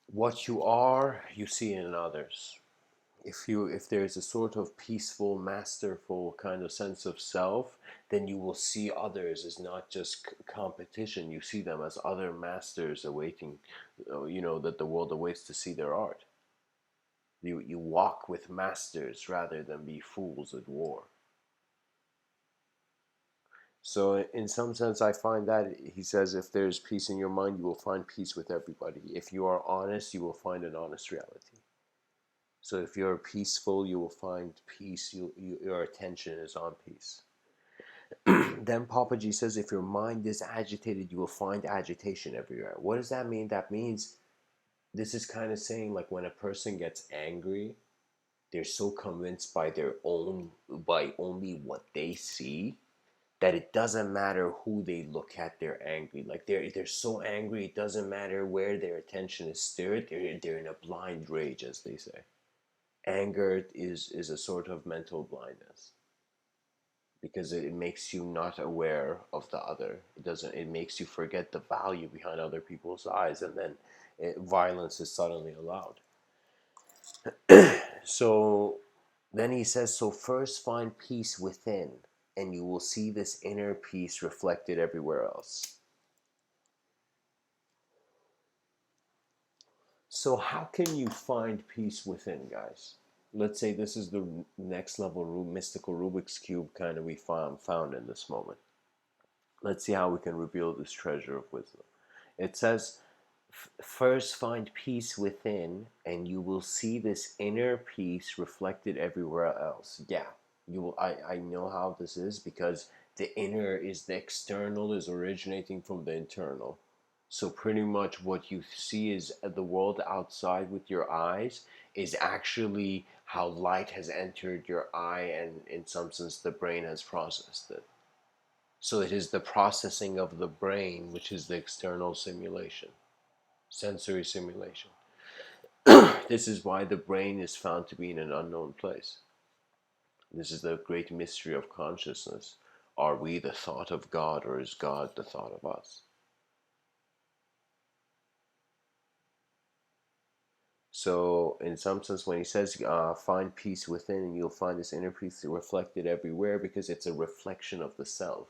what you are, you see in others. If there's a sort of peaceful, masterful kind of sense of self, then you will see others as not just competition. You see them as other masters awaiting, that the world awaits to see their art. You walk with masters rather than be fools at war. So, in some sense, I find that he says, if there's peace in your mind, you will find peace with everybody. If you are honest, you will find an honest reality. So, if you're peaceful, you will find peace. Your attention is on peace. Then Papaji says, if your mind is agitated, you will find agitation everywhere. What does that mean? That means this is kind of saying, like, when a person gets angry, they're so convinced by only what they see, that it doesn't matter who they look at, they're angry. Like they're so angry, it doesn't matter where their attention is steered. They're in a blind rage, as they say. Anger is a sort of mental blindness, because it makes you not aware of the other. It makes you forget the value behind other people's eyes, and then violence is suddenly allowed. So then he says, so first find peace within, and you will see this inner peace reflected everywhere else. So how can you find peace within, guys? let's say this is the next level mystical Rubik's Cube kind of we found in this moment. Let's see how we can reveal this treasure of wisdom. It says, first find peace within, and you will see this inner peace reflected everywhere else. Yeah, you will. I know how this is because the inner is the external is originating from the internal. So pretty much what you see is the world outside with your eyes is actually how light has entered your eye, and in some sense the brain has processed it. So it is the processing of the brain which is the external simulation, sensory simulation. This is why the brain is found to be in an unknown place. This is the great mystery of consciousness. Are we the thought of God, or is God the thought of us? So, in some sense, when he says, find peace within, and you'll find this inner peace reflected everywhere, because it's a reflection of the self.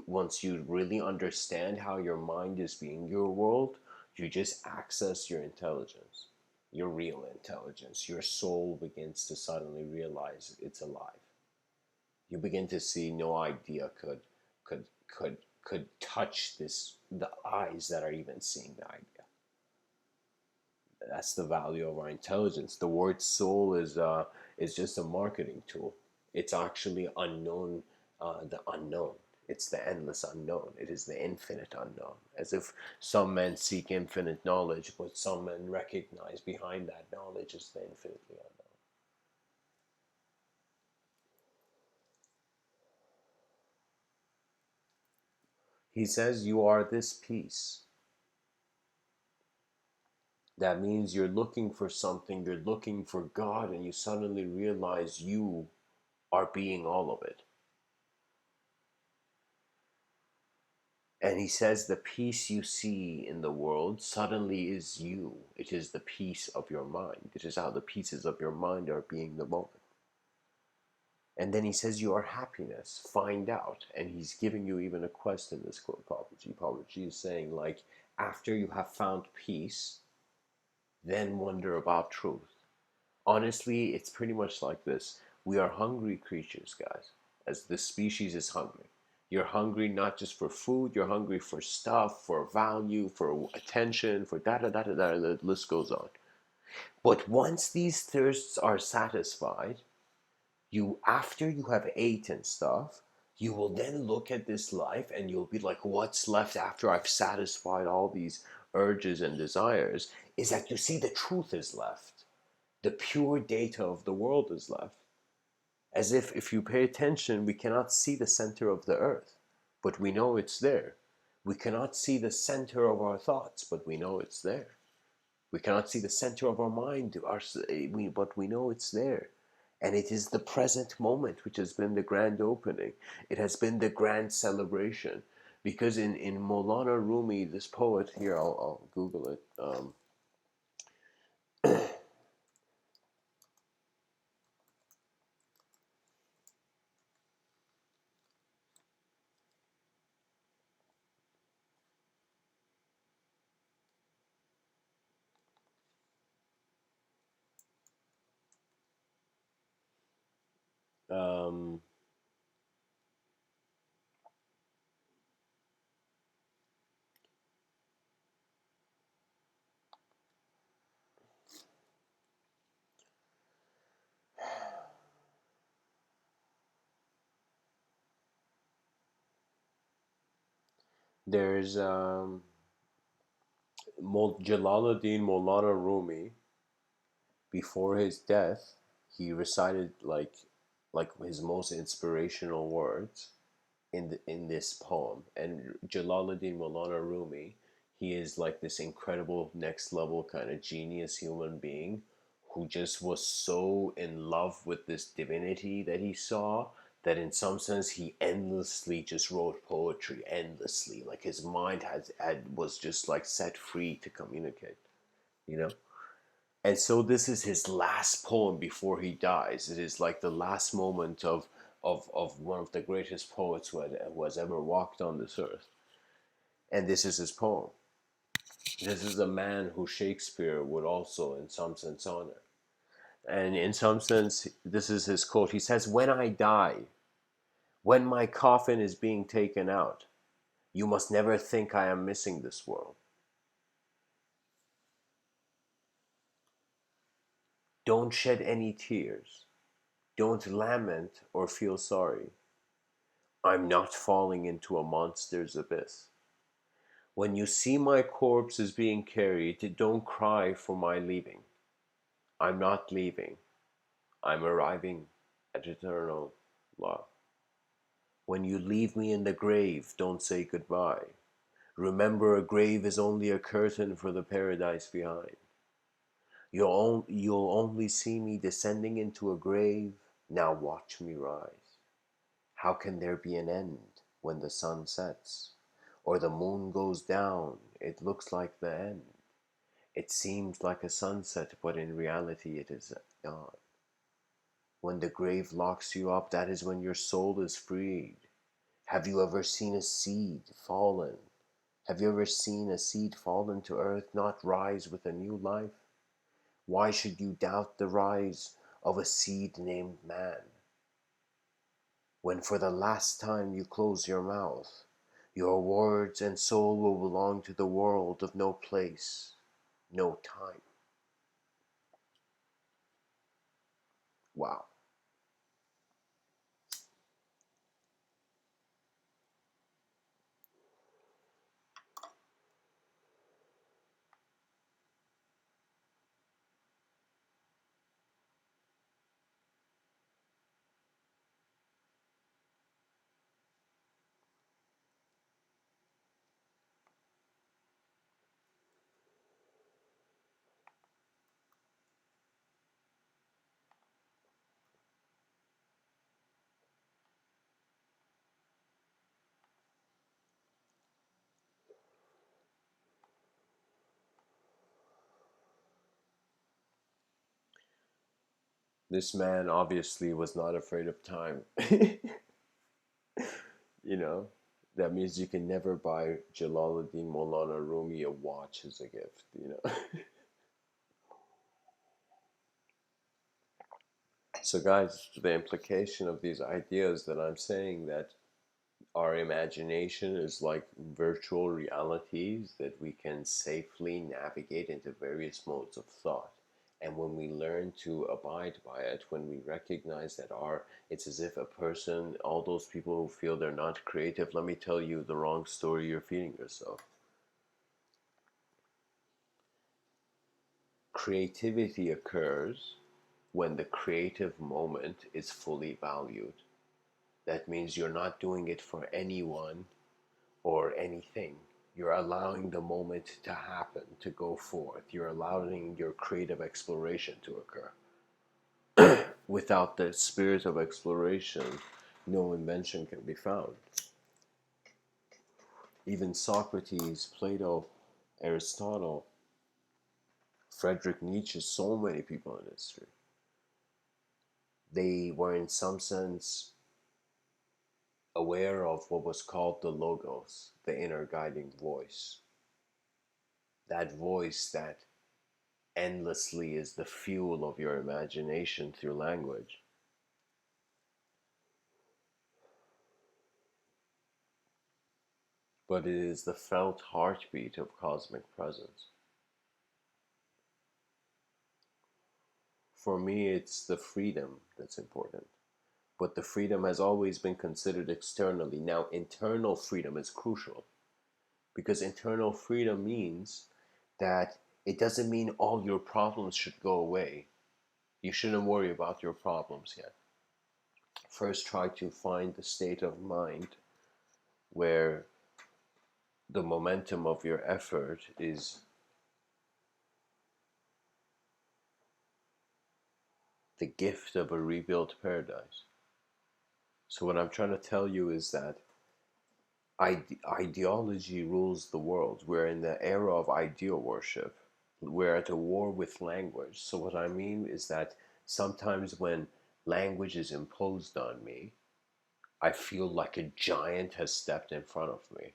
Once you really understand how your mind is being your world, you just access your intelligence, your real intelligence. Your soul begins to suddenly realize it's alive. You begin to see no idea could could could touch this the eyes that are even seeing the idea. That's the value of our intelligence. The word soul is just a marketing tool. It's actually unknown, the unknown. It's the endless unknown. It is the infinite unknown. As if some men seek infinite knowledge, but some men recognize behind that knowledge is the infinitely unknown. He says, you are this peace. That means you're looking for something, you're looking for God, and you suddenly realize you are being all of it. And he says the peace you see in the world suddenly is you. It is the peace of your mind. It is how the pieces of your mind are being the moment. And then he says your happiness, find out. And he's giving you even a quest in this quote, Papaji. Papaji is saying, like, after you have found peace, then wonder about truth. Honestly, it's pretty much like this. We are hungry creatures, guys, as the species is hungry. You're hungry not just for food, you're hungry for stuff, for value, for attention, for da da da da da, the list goes on. But once these thirsts are satisfied, after you have eaten stuff, you will then look at this life and you'll be like, what's left after I've satisfied all these urges and desires? Is that you see the truth is left. The pure data of the world is left. As if you pay attention, we cannot see the center of the earth, but we know it's there. We cannot see the center of our thoughts, but we know it's there. We cannot see the center of our mind, but we know it's there. And it is the present moment which has been the grand opening. It has been the grand celebration. Because in Maulana Rumi, this poet, here, I'll Google it. Um, there's Jalaluddin Maulana Rumi. Before his death, he recited like his most inspirational words in this poem. And Jalaluddin Maulana Rumi, he is like this incredible next level kind of genius human being who just was so in love with this divinity that he saw that in some sense he endlessly just wrote poetry endlessly. Like his mind was just like set free to communicate, you know. And so this is his last poem before he dies. It is like the last moment of one of the greatest poets who has ever walked on this earth. And this is his poem. This is a man who Shakespeare would also, in some sense, honor. And in some sense, this is his quote. He says, "When I die, when my coffin is being taken out, you must never think I am missing this world. Don't shed any tears. Don't lament or feel sorry. I'm not falling into a monster's abyss. When you see my corpse is being carried, don't cry for my leaving. I'm not leaving. I'm arriving at eternal love. When you leave me in the grave, don't say goodbye. Remember, a grave is only a curtain for the paradise behind. You'll only see me descending into a grave. Now watch me rise. How can there be an end when the sun sets? Or the moon goes down, it looks like the end. It seems like a sunset, but in reality it is dawn. When the grave locks you up, that is when your soul is freed. Have you ever seen a seed fallen? Have you ever seen a seed fallen to earth not rise with a new life? Why should you doubt the rise of a seed named man? When for the last time you close your mouth, your words and soul will belong to the world of no place, no time. Wow. This man obviously was not afraid of time. You know, that means you can never buy Jalaluddin Maulana Rumi a watch as a gift, you know. So, guys, the implication of these ideas that I'm saying that our imagination is like virtual realities that we can safely navigate into various modes of thought. And when we learn to abide by it, when we recognize that it's as if a person, all those people who feel they're not creative, let me tell you the wrong story you're feeding yourself. Creativity occurs when the creative moment is fully valued. That means you're not doing it for anyone or anything. You're allowing the moment to happen, to go forth. You're allowing your creative exploration to occur. Without the spirit of exploration, no invention can be found. Even Socrates, Plato, Aristotle, Friedrich Nietzsche, so many people in history, they were in some sense aware of what was called the logos, the inner guiding voice. That voice that endlessly is the fuel of your imagination through language. But it is the felt heartbeat of cosmic presence. For me, it's the freedom that's important. But the freedom has always been considered externally. Now, internal freedom is crucial because internal freedom means that it doesn't mean all your problems should go away. You shouldn't worry about your problems yet. First, try to find the state of mind where the momentum of your effort is the gift of a rebuilt paradise. So, what I'm trying to tell you is that ideology rules the world. We're in the era of ideal worship. We're at a war with language. So, what I mean is that sometimes when language is imposed on me, I feel like a giant has stepped in front of me.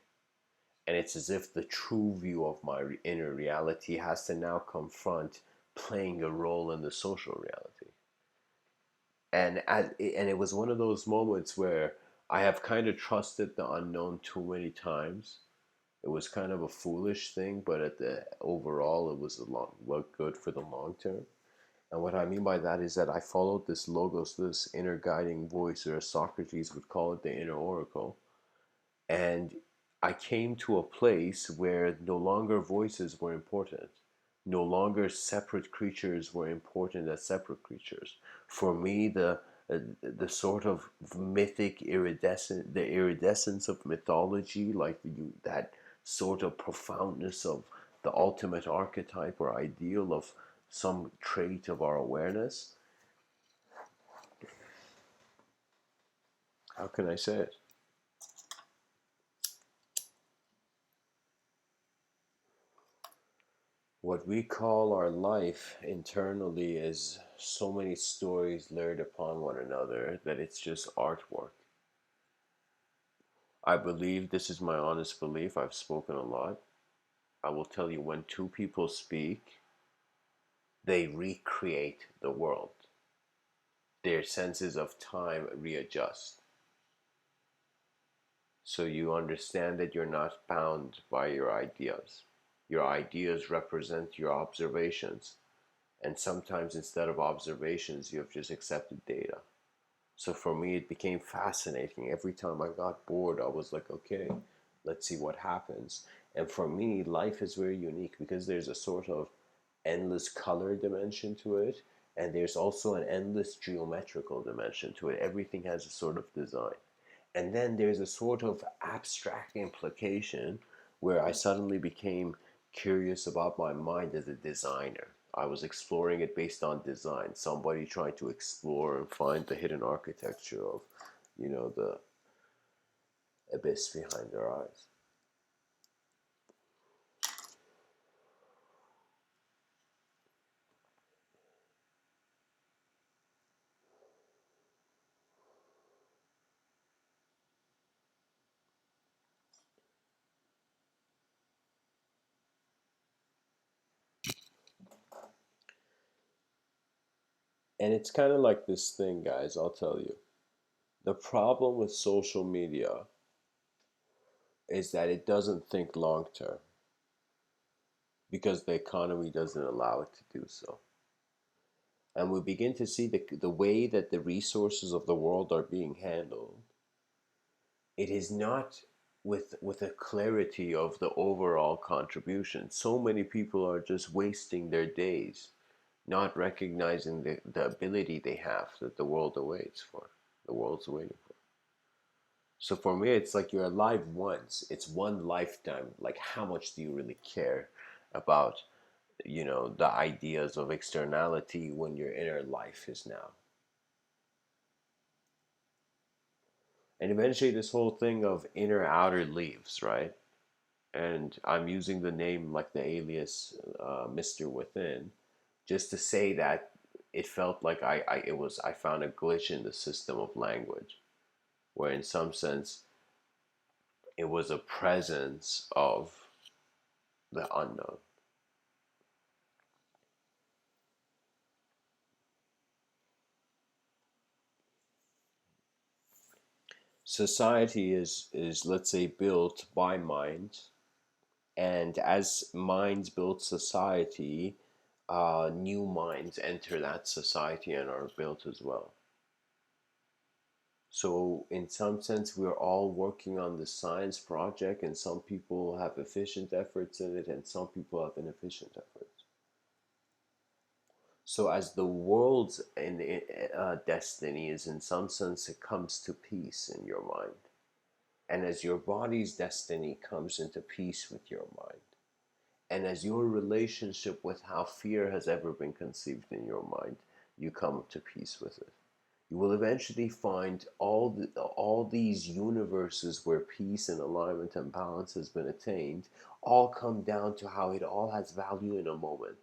And it's as if the true view of my inner reality has to now confront playing a role in the social reality. And it was one of those moments where I have kind of trusted the unknown too many times. It was kind of a foolish thing, but at the overall, it was a long, well, good for the long term. And what I mean by that is that I followed this logos, this inner guiding voice, or as Socrates would call it, the inner oracle. And I came to a place where no longer voices were important. No longer separate creatures were important as separate creatures. For me, the sort of mythic the iridescence of mythology, like that sort of profoundness of the ultimate archetype or ideal of some trait of our awareness. How can I say it? What we call our life internally is so many stories layered upon one another that it's just artwork. I believe, this is my honest belief, I've spoken a lot. I will tell you, when two people speak, they recreate the world. Their senses of time readjust. So you understand that you're not bound by your ideas. Your ideas represent your observations. And sometimes instead of observations, you have just accepted data. So for me, it became fascinating. Every time I got bored, I was like, okay, let's see what happens. And for me, life is very unique because there's a sort of endless color dimension to it, and there's also an endless geometrical dimension to it. Everything has a sort of design. And then there's a sort of abstract implication where I suddenly became curious about my mind as a designer. I was exploring it based on design. Somebody trying to explore and find the hidden architecture of, the abyss behind their eyes. And it's kind of like this thing, guys, I'll tell you. The problem with social media is that it doesn't think long term because the economy doesn't allow it to do so. And we begin to see the way that the resources of the world are being handled. It is not with a clarity of the overall contribution. So many people are just wasting their days, not recognizing the ability they have that the world awaits for. The world's waiting for. So for me, it's like you're alive once. It's one lifetime. Like, how much do you really care about, the ideas of externality when your inner life is now? And eventually, this whole thing of inner outer leaves, right? And I'm using the name like the alias Mr.Within, just to say that it felt like I found a glitch in the system of language, where in some sense it was a presence of the unknown. Society is, let's say, built by minds, and as minds build society, new minds enter that society and are built as well. So in some sense, we're all working on the science project, and some people have efficient efforts in it, and some people have inefficient efforts. So as the world's destiny is, in some sense, it comes to peace in your mind, and as your body's destiny comes into peace with your mind, and as your relationship with how fear has ever been conceived in your mind, you come to peace with it. You will eventually find all these universes where peace and alignment and balance has been attained all come down to how it all has value in a moment.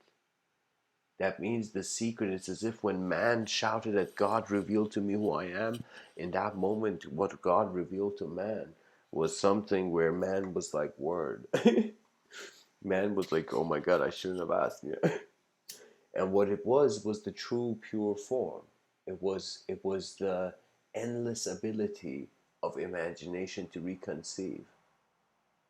That means the secret is as if when man shouted at God, reveal to me who I am, in that moment, what God revealed to man was something where man was like, word. Man was like, oh my God, I shouldn't have asked you. And what it was the true pure form. It was the endless ability of imagination to reconceive.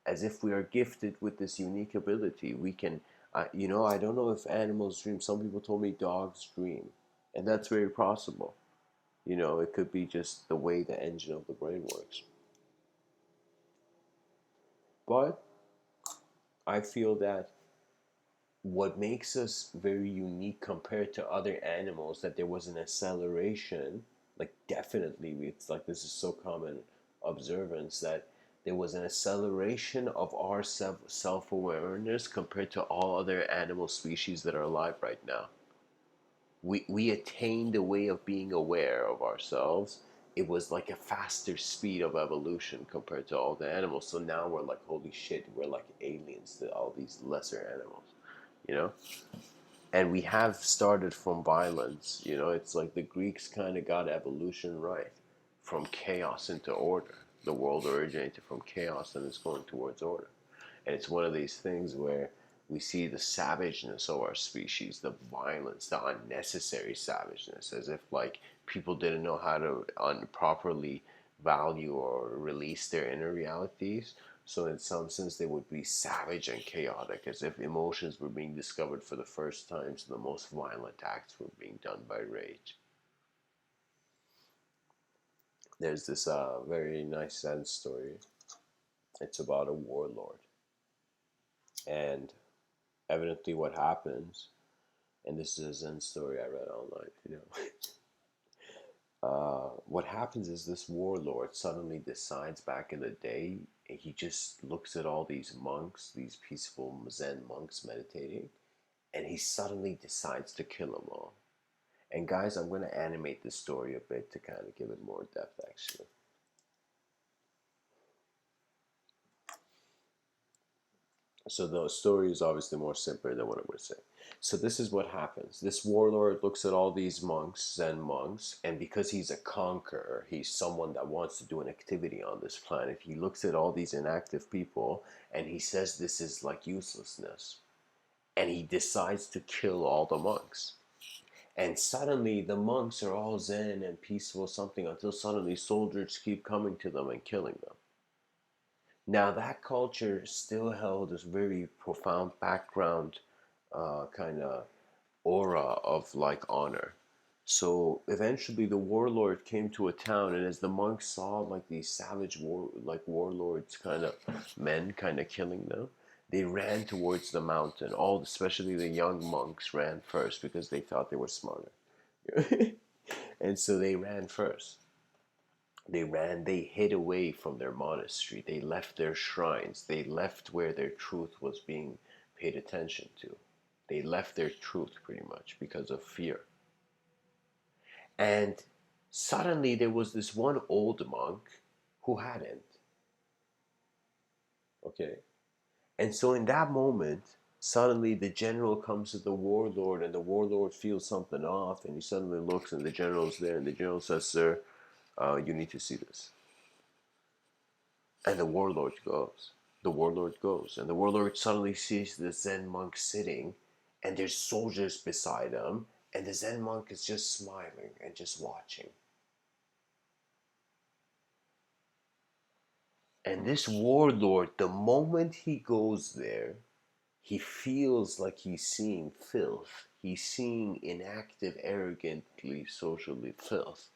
As if we are gifted with this unique ability. We can, I don't know if animals dream. Some people told me dogs dream, and that's very possible. It could be just the way the engine of the brain works. But I feel that what makes us very unique compared to other animals, that there was an acceleration, like definitely, it's like this is so common observance, that there was an acceleration of our self-awareness compared to all other animal species that are alive right now. We attained a way of being aware of ourselves. It was like a faster speed of evolution compared to all the animals. So now we're like, holy shit, we're like aliens to all these lesser animals, you know? And we have started from violence. It's like the Greeks kind of got evolution right, from chaos into order. The world originated from chaos and is going towards order. And it's one of these things where we see the savageness of our species, the violence, the unnecessary savageness, as if like people didn't know how to properly value or release their inner realities. So in some sense, they would be savage and chaotic, as if emotions were being discovered for the first time. So the most violent acts were being done by rage. There's this very nice Zen story. It's about a warlord, and evidently, what happens, and this is a Zen story I read online. What happens is this warlord suddenly decides back in the day, he just looks at all these monks, these peaceful Zen monks meditating, and he suddenly decides to kill them all. And guys, I'm going to animate this story a bit to kind of give it more depth, actually. So the story is obviously more simpler than what I'm going to say. So this is what happens. This warlord looks at all these monks, Zen monks, and because he's a conqueror, he's someone that wants to do an activity on this planet. He looks at all these inactive people and he says this is like uselessness. And he decides to kill all the monks. And suddenly the monks are all Zen and peaceful something, until suddenly soldiers keep coming to them and killing them. Now, that culture still held this very profound background kind of aura of like honor. So eventually, the warlord came to a town, and as the monks saw like these savage warlords, kind of men, kind of killing them, they ran towards the mountain. All, especially the young monks, ran first because they thought they were smarter, and so they ran first. They hid away from their monastery, they left their shrines, they left where their truth was being paid attention to. They left their truth pretty much because of fear. And suddenly there was this one old monk who hadn't. Okay. And so in that moment, suddenly the general comes to the warlord, and the warlord feels something off, and he suddenly looks, and the general's there, and the general says, "Sir, you need to see this." And the warlord goes. And the warlord suddenly sees the Zen monk sitting, and there's soldiers beside him, and the Zen monk is just smiling and just watching. And this warlord, the moment he goes there, he feels like he's seeing filth. He's seeing inactive, arrogantly, socially filth,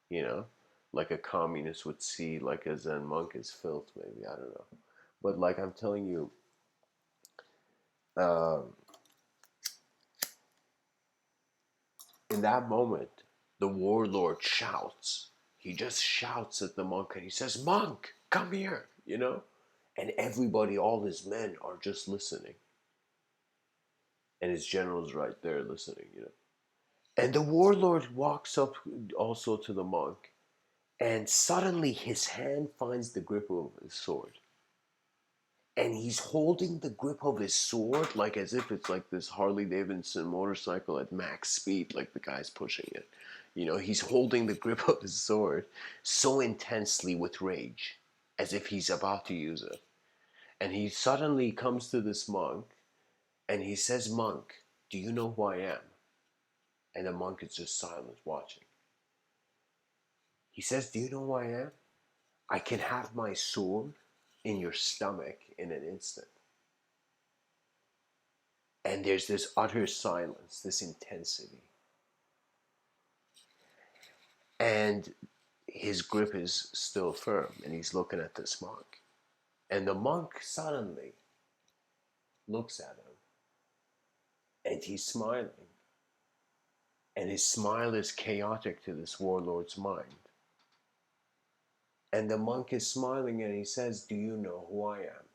you know? Like a communist would see like a Zen monk as filth, maybe, I don't know. But like I'm telling you, um, in that moment, the warlord shouts. He just shouts at the monk and he says, "Monk, come here." And everybody, all his men, are just listening. And his general's right there listening. And the warlord walks up also to the monk, and suddenly his hand finds the grip of his sword. And he's holding the grip of his sword like as if it's like this Harley Davidson motorcycle at max speed, like the guy's pushing it. He's holding the grip of his sword so intensely with rage, as if he's about to use it. And he suddenly comes to this monk and he says, "Monk, do you know who I am? And the monk is just silent watching. He says, do you know who I am? I can have my sword in your stomach in an instant. And there's this utter silence, this intensity. And his grip is still firm, and he's looking at this monk. And the monk suddenly looks at him, and he's smiling. And his smile is chaotic to this warlord's mind. And the monk is smiling, and he says, do you know who I am?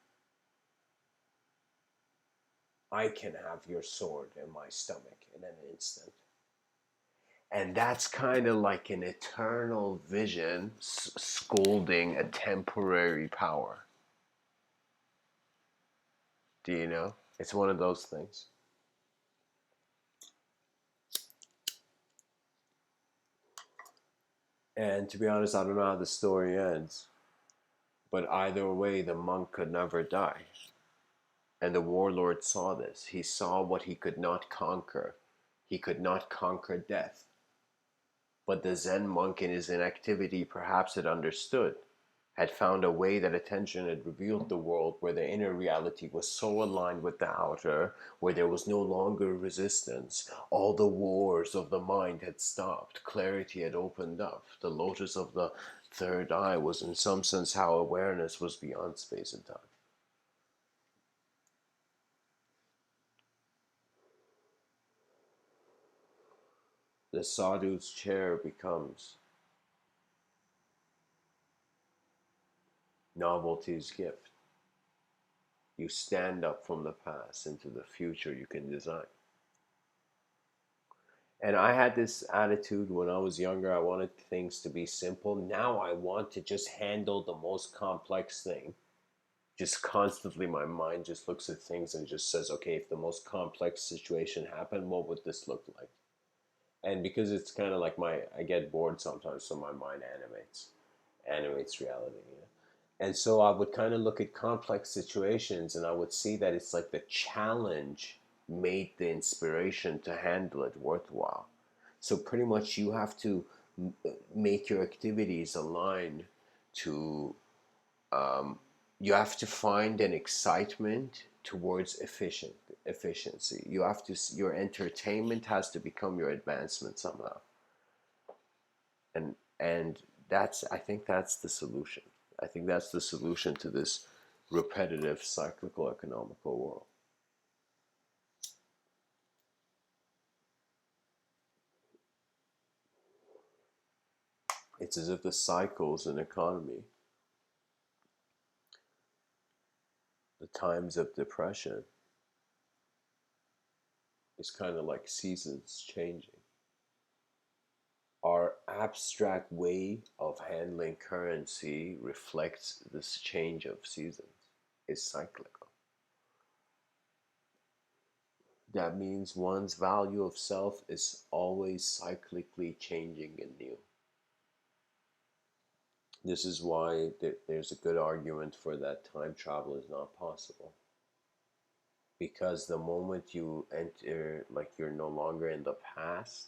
I can have your sword in my stomach in an instant. And that's kind of like an eternal vision scolding a temporary power. Do you know? It's one of those things. And to be honest, I don't know how the story ends. But either way, the monk could never die. And the warlord saw this. He saw what he could not conquer. He could not conquer death. But the Zen monk in his inactivity perhaps had understood, had found a way that attention had revealed the world where the inner reality was so aligned with the outer, where there was no longer resistance. All the wars of the mind had stopped. Clarity had opened up. The lotus of the third eye was in some sense how awareness was beyond space and time. The sadhu's chair becomes novelty's gift. You stand up from the past into the future you can design. And I had this attitude when I was younger. I wanted things to be simple. Now I want to just handle the most complex thing. Just constantly, my mind just looks at things and just says, okay, if the most complex situation happened, what would this look like? And because it's kind of like I get bored sometimes, so my mind animates reality. You know? And so I would kind of look at complex situations, and I would see that it's like the challenge made the inspiration to handle it worthwhile. So pretty much you have to make your activities align to, you have to find an excitement towards efficiency. You have to, your entertainment has to become your advancement somehow. And that's, I think that's the solution. I think that's the solution to this repetitive cyclical economical world. It's as if the cycles in economy, the times of depression, is kind of like seasons changing. Our abstract way of handling currency reflects this change of seasons. It's cyclical. That means one's value of self is always cyclically changing and new. This is why there's a good argument for that time travel is not possible. Because the moment you enter, like you're no longer in the past,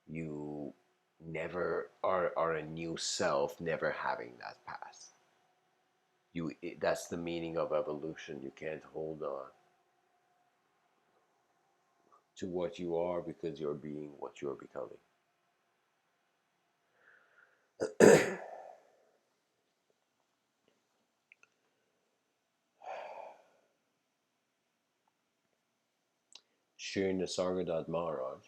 you never are a new self, never having that past. That's the meaning of evolution. You can't hold on to what you are because you're being what you're becoming. Shri Nisargadatta Maharaj,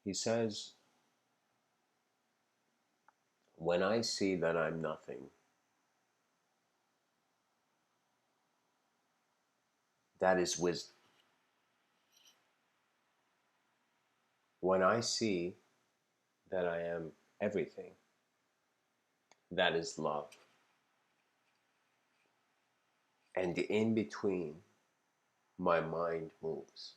he says, when I see that I'm nothing, that is wisdom. When I see that I am everything, that is love. And in between, my mind moves.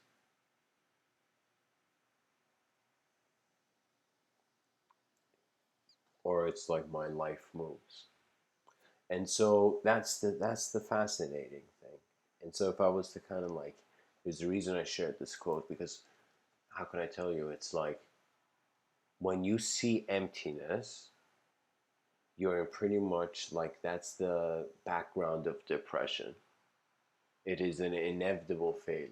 Or it's like my life moves. And so that's the fascinating thing. And so if I was to kind of like, there's the reason I shared this quote, because how can I tell you, it's like when you see emptiness, you're pretty much like, that's the background of depression. It is an inevitable failure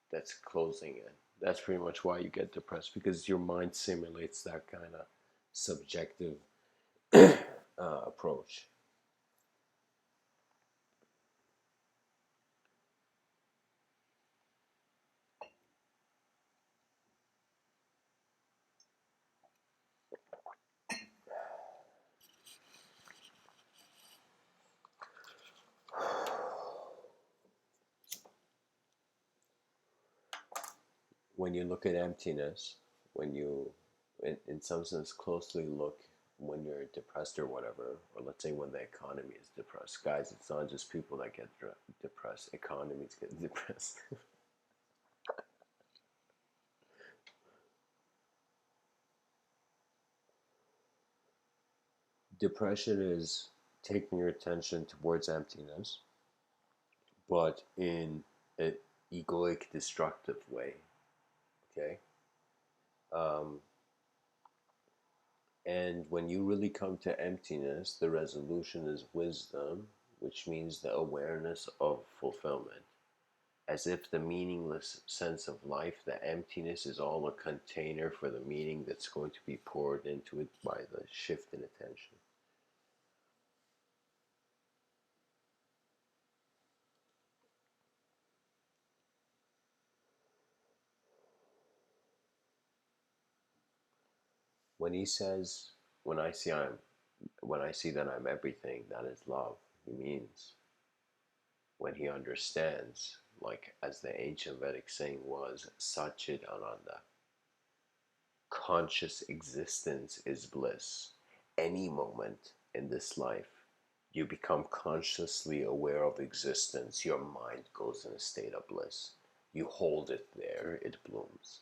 that's closing in. That's pretty much why you get depressed, because your mind simulates that kind of subjective approach. When you look at emptiness, when you, in some sense, closely look when you're depressed or whatever, or let's say when the economy is depressed, guys, it's not just people that get depressed, economies get depressed. Depression is taking your attention towards emptiness, but in an egoic, destructive way. Okay. Um, and when you really come to emptiness, the resolution is wisdom, which means the awareness of fulfillment. As if the meaningless sense of life, the emptiness, is all a container for the meaning that's going to be poured into it by the shift in attention. When he says, when I see I'm when I see that I'm everything, that is love, he means when he understands, like as the ancient Vedic saying was, Satchit Ananda, conscious existence is bliss. Any moment in this life, you become consciously aware of existence, your mind goes in a state of bliss. You hold it there, it blooms.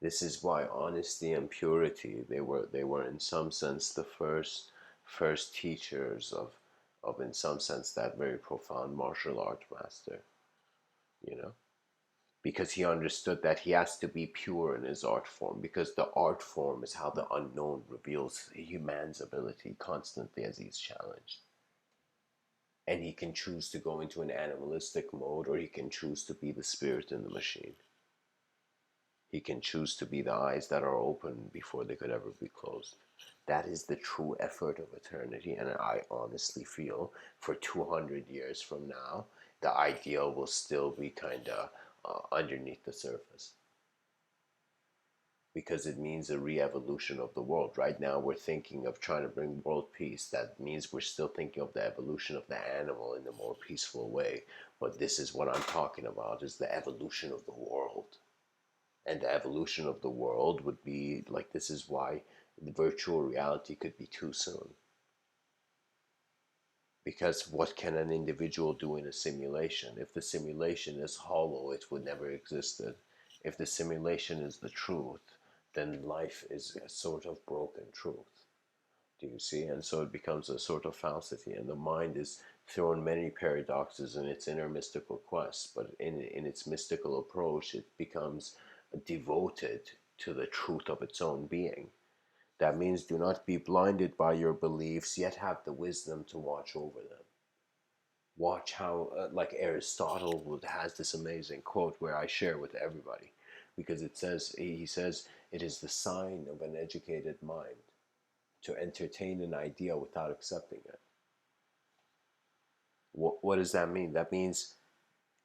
This is why honesty and purity, they were in some sense the first teachers of in some sense that very profound martial art master, you know? Because he understood that he has to be pure in his art form, because the art form is how the unknown reveals human's ability constantly as he's challenged. And he can choose to go into an animalistic mode, or he can choose to be the spirit in the machine. He can choose to be the eyes that are open before they could ever be closed. That is the true effort of eternity, and I honestly feel for 200 years from now, the ideal will still be kind of underneath the surface, because it means a re-evolution of the world. Right now, we're thinking of trying to bring world peace. That means we're still thinking of the evolution of the animal in a more peaceful way. But this is what I'm talking about: is the evolution of the world. And the evolution of the world would be like, this is why the virtual reality could be too soon. Because what can an individual do in a simulation? If the simulation is hollow, it would never existed. If the simulation is the truth, then life is a sort of broken truth. Do you see? And so it becomes a sort of falsity, and the mind is thrown many paradoxes in its inner mystical quest, but in its mystical approach, it becomes devoted to the truth of its own being. That means do not be blinded by your beliefs, yet have the wisdom to watch over them. Watch how, like Aristotle has this amazing quote where I share with everybody, because it says, he says, it is the sign of an educated mind to entertain an idea without accepting it. What does that mean? That means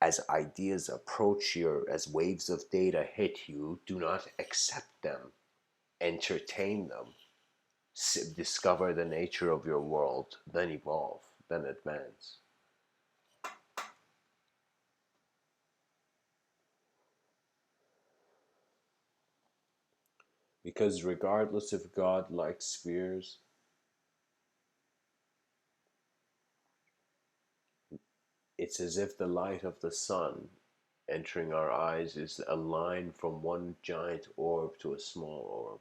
as ideas approach you, as waves of data hit you, do not accept them, entertain them, discover the nature of your world, then evolve, then advance. Because regardless if God likes spheres, it's as if the light of the sun entering our eyes is a line from one giant orb to a small orb.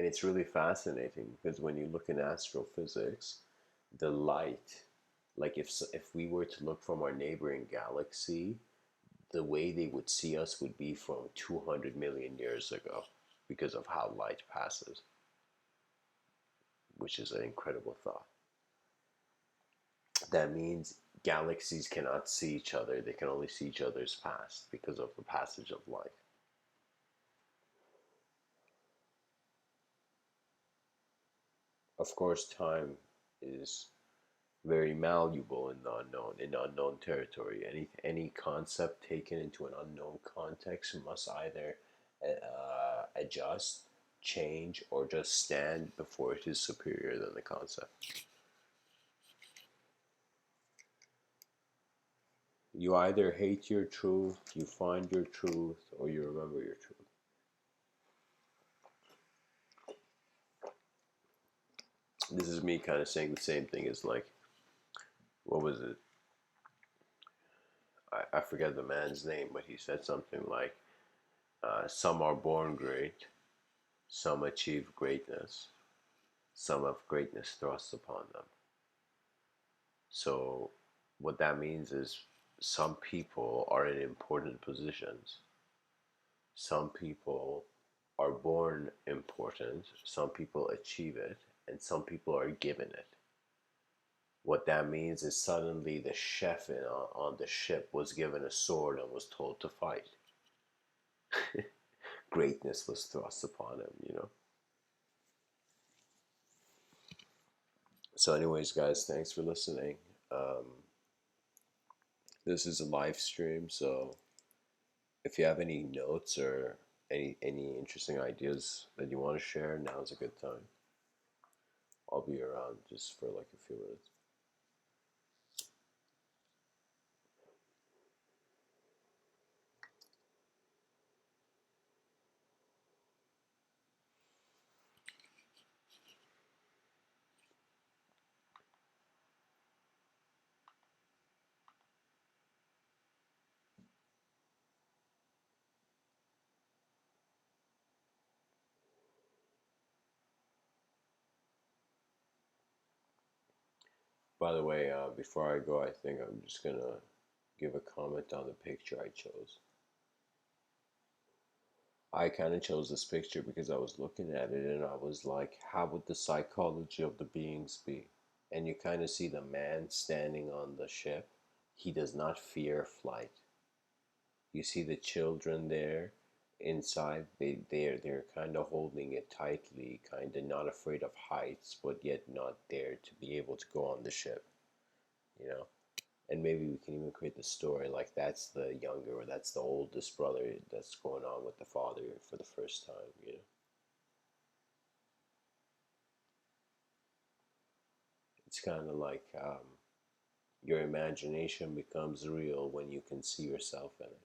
And it's really fascinating because when you look in astrophysics, the light, like if we were to look from our neighboring galaxy, the way they would see us would be from 200 million years ago because of how light passes, which is an incredible thought. That means galaxies cannot see each other, they can only see each other's past because of the passage of light. Of course, time is very malleable in unknown territory. Any concept taken into an unknown context must either adjust, change, or just stand before it is superior than the concept. You either hate your truth, you find your truth, or you remember your truth. This is me kind of saying the same thing as, like, what was it? I forget the man's name, but he said something like, some are born great, some achieve greatness, some have greatness thrust upon them. So, what that means is some people are in important positions, some people are born important, some people achieve it, and some people are given it. What that means is suddenly the chef on the ship was given a sword and was told to fight. Greatness was thrust upon him. So, anyways, guys, thanks for listening. Um, this is a live stream, so if you have any notes or any interesting ideas that you want to share, now's a good time. I'll be around just for like a few minutes. By the way, before I go, I think I'm just gonna give a comment on the picture I chose. I kind of chose this picture because I was looking at it and I was like, how would the psychology of the beings be? And you kind of see the man standing on the ship. He does not fear flight. You see the children there inside. They're kind of holding it tightly, kind of not afraid of heights, but yet not there to be able to go on the ship. You know. And maybe we can even create the story like that's the younger or that's the oldest brother that's going on with the father for the first time. It's kind of like your imagination becomes real when you can see yourself in it.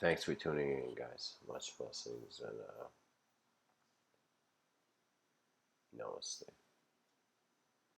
Thanks for tuning in, guys. Much blessings and namaste.